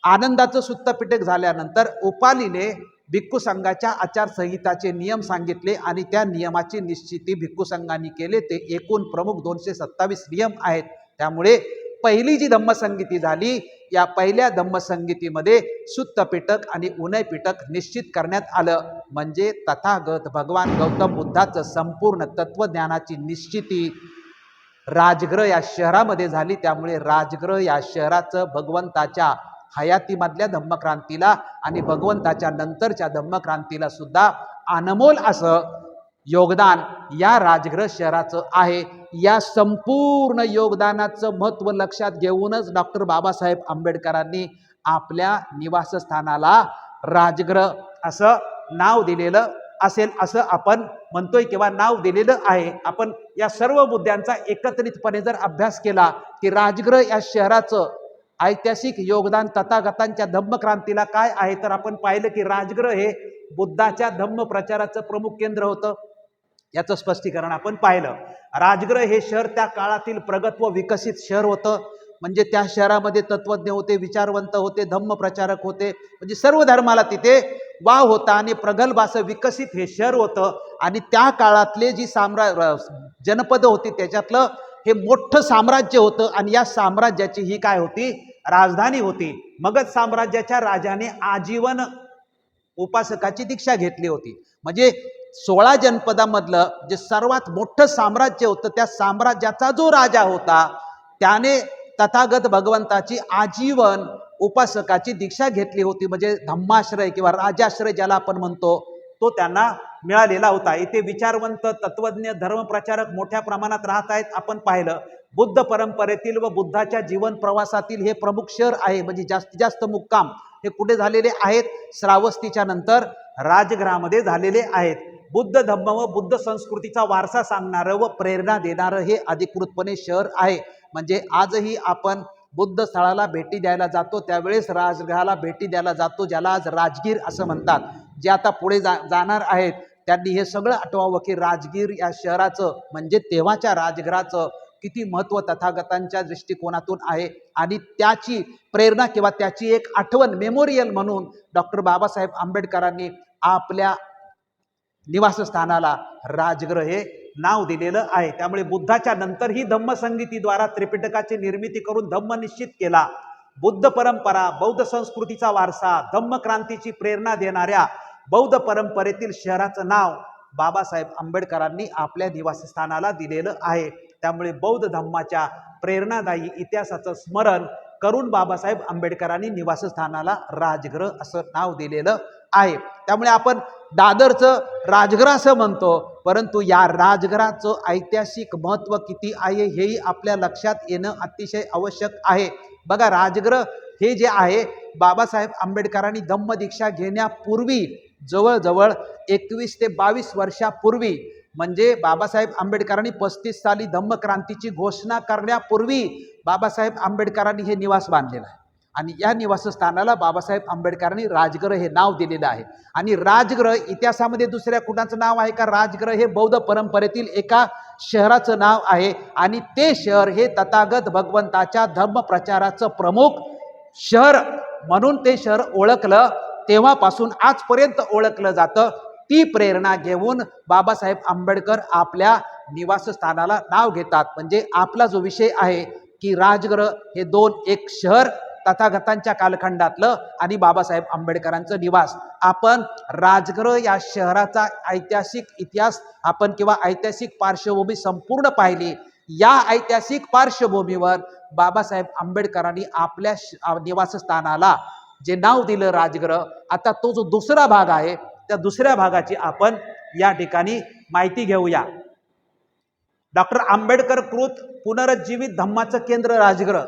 Speaker 1: आनंदाचं सुत्त पिटक झाल्यानंतर उपालीने भिक्खू संघाच्या आचारसंहिताचे नियम सांगितले आणि त्या नियमाची निश्चिती भिक्खू संघाने केले. ते एकूण प्रमुख 227 नियम आहेत. त्यामुळे पहिली जी धम्मसंगीती झाली, या पहिल्या धम्मसंगीतीमध्ये सुत्त पिटक आणि उनय पिटक निश्चित करण्यात आलं. म्हणजे तथागत भगवान गौतम बुद्धाचं संपूर्ण तत्वज्ञानाची निश्चिती राजगृह या शहरामध्ये झाली. त्यामुळे राजगृह या शहराचं भगवंताच्या हयातीमधल्या धम्मक्रांतीला आणि भगवंताच्या नंतरच्या धम्मक्रांतीला सुद्धा अनमोल असं योगदान या राजगृह शहराचं आहे. या संपूर्ण योगदानाचं महत्त्व लक्षात घेऊनच डॉक्टर बाबासाहेब आंबेडकरांनी आपल्या निवासस्थानाला राजगृह असं नाव दिलेलं असेल, असं आपण म्हणतोय किंवा नाव दिलेलं आहे. आपण या सर्व मुद्द्यांचा एकत्रितपणे जर अभ्यास केला की राजगृह या शहराचं ऐतिहासिक योगदान तथागतांच्या धम्मक्रांतीला काय आहे, तर आपण पाहिलं की राजगृह हे बुद्धाच्या धम्म प्रचाराचं प्रमुख केंद्र होतं. याचं स्पष्टीकरण आपण पाहिलं. राजगृह हे शहर त्या काळातील प्रगत व विकसित शहर होतं. म्हणजे त्या शहरामध्ये तत्वज्ञ होते, विचारवंत होते, धम्म प्रचारक होते, म्हणजे सर्व धर्माला तिथे वाव होता आणि प्रगल्भ असं विकसित हे शहर होतं. आणि त्या काळातले जी जनपद होती त्याच्यातलं हे मोठं साम्राज्य होतं आणि या साम्राज्याची ही काय होती, राजधानी होती. मगध साम्राज्याच्या राजाने आजीवन उपासकाची दीक्षा घेतली होती. म्हणजे 16 जनपदामधलं जे सर्वात मोठं साम्राज्य होतं त्या साम्राज्याचा जो राजा होता त्याने तथागत भगवंताची आजीवन उपासकाची दीक्षा घेतली होती. म्हणजे धम्माश्रय किंवा राजाश्रय ज्याला आपण म्हणतो तो त्यांना मिळालेला होता. इथे विचारवंत, तत्वज्ञ, धर्मप्रचारक मोठ्या प्रमाणात राहत आहेत. आपण पाहिलं बुद्ध परंपरेतील व बुद्धाच्या जीवन प्रवासातील हे प्रमुख शहर आहे. म्हणजे जास्तीत जास्त मुक्काम हे कुठे झालेले आहेत, श्रावस्तीच्या नंतर राजगृहामध्ये झालेले आहेत. बुद्ध धम्म व बुद्ध संस्कृतीचा वारसा सांगणारं व प्रेरणा देणारं हे अधिकृतपणे शहर आहे. म्हणजे आजही आपण बुद्ध स्थळाला भेटी द्यायला जातो त्यावेळेस राजगृहाला भेटी द्यायला जातो, ज्याला आज राजगीर असं म्हणतात. जे आता पुढे जाणार आहेत त्यांनी हे सगळं आठवावं की राजगीर या शहराचं म्हणजे तेव्हाच्या राजगृहाचं किती महत्त्व तथागतांच्या दृष्टिकोनातून आहे. आणि त्याची प्रेरणा किंवा त्याची एक आठवण मेमोरियल म्हणून डॉक्टर बाबासाहेब आंबेडकरांनी आपल्या निवासस्थानाला राजगृह हे नाव दिलेलं आहे. त्यामुळे बुद्धाच्या नंतर ही धम्मसंगीतीद्वारा त्रिपिटकाची निर्मिती करून धम्म निश्चित केला. बुद्ध परंपरा, बौद्ध संस्कृतीचा वारसा, धम्मक्रांतीची प्रेरणा देणाऱ्या बौद्ध परंपरेतील शहराचं नाव बाबासाहेब आंबेडकरांनी आपल्या निवासस्थानाला दिलेलं आहे. त्यामुळे बौद्ध धम्माच्या प्रेरणादायी इतिहासाचं स्मरण करून बाबासाहेब आंबेडकरांनी निवासस्थानाला राजगृह असं नाव दिलेलं आहे. त्यामुळे आपण दादरचं राजगृह असं म्हणतो, परंतु या राजगृहाचं ऐतिहासिक महत्त्व किती आहे हेही आपल्या लक्षात येणं अतिशय आवश्यक आहे. बघा, राजगृह हे जे आहे बाबासाहेब आंबेडकरांनी धम्मदीक्षा घेण्यापूर्वी जवळजवळ 21 ते 22 वर्षापूर्वी म्हणजे बाबासाहेब आंबेडकरांनी 35 साली धम्मक्रांतीची घोषणा करण्यापूर्वी बाबासाहेब आंबेडकरांनी हे निवास बांधलेलं आहे. आणि या निवासस्थानाला बाबासाहेब आंबेडकरांनी राजगृह हे नाव दिलेलं आहे. आणि राजगृह इतिहासामध्ये दुसऱ्या कुणाचं नाव आहे का? राजगृह हे बौद्ध परंपरेतील एका शहराचं नाव आहे. आणि ते शहर हे तथागत भगवंताच्या धर्मप्रचाराचं प्रमुख शहर म्हणून ते शहर ओळखलं. तेव्हापासून आजपर्यंत ओळखलं जातं. ती प्रेरणा घेऊन बाबासाहेब आंबेडकर आपल्या निवासस्थानाला नाव घेतात. म्हणजे आपला जो विषय आहे की राजगृह हे एक शहर तथागतांच्या कालखंडातलं आणि बाबासाहेब आंबेडकरांचं निवास. आपण राजगृह या शहराचा ऐतिहासिक इतिहास आपण किंवा ऐतिहासिक पार्श्वभूमी संपूर्ण पाहिली. या ऐतिहासिक पार्श्वभूमीवर बाबासाहेब आंबेडकरांनी आपल्या निवासस्थानाला जे नाव दिलं राजगृह, आता तो जो दुसरा भाग आहे त्या दुसऱ्या भागाची आपण या ठिकाणी माहिती घेऊया. डॉक्टर आंबेडकर कृत पुनरुज्जीवित धम्माचं केंद्र राजगृह.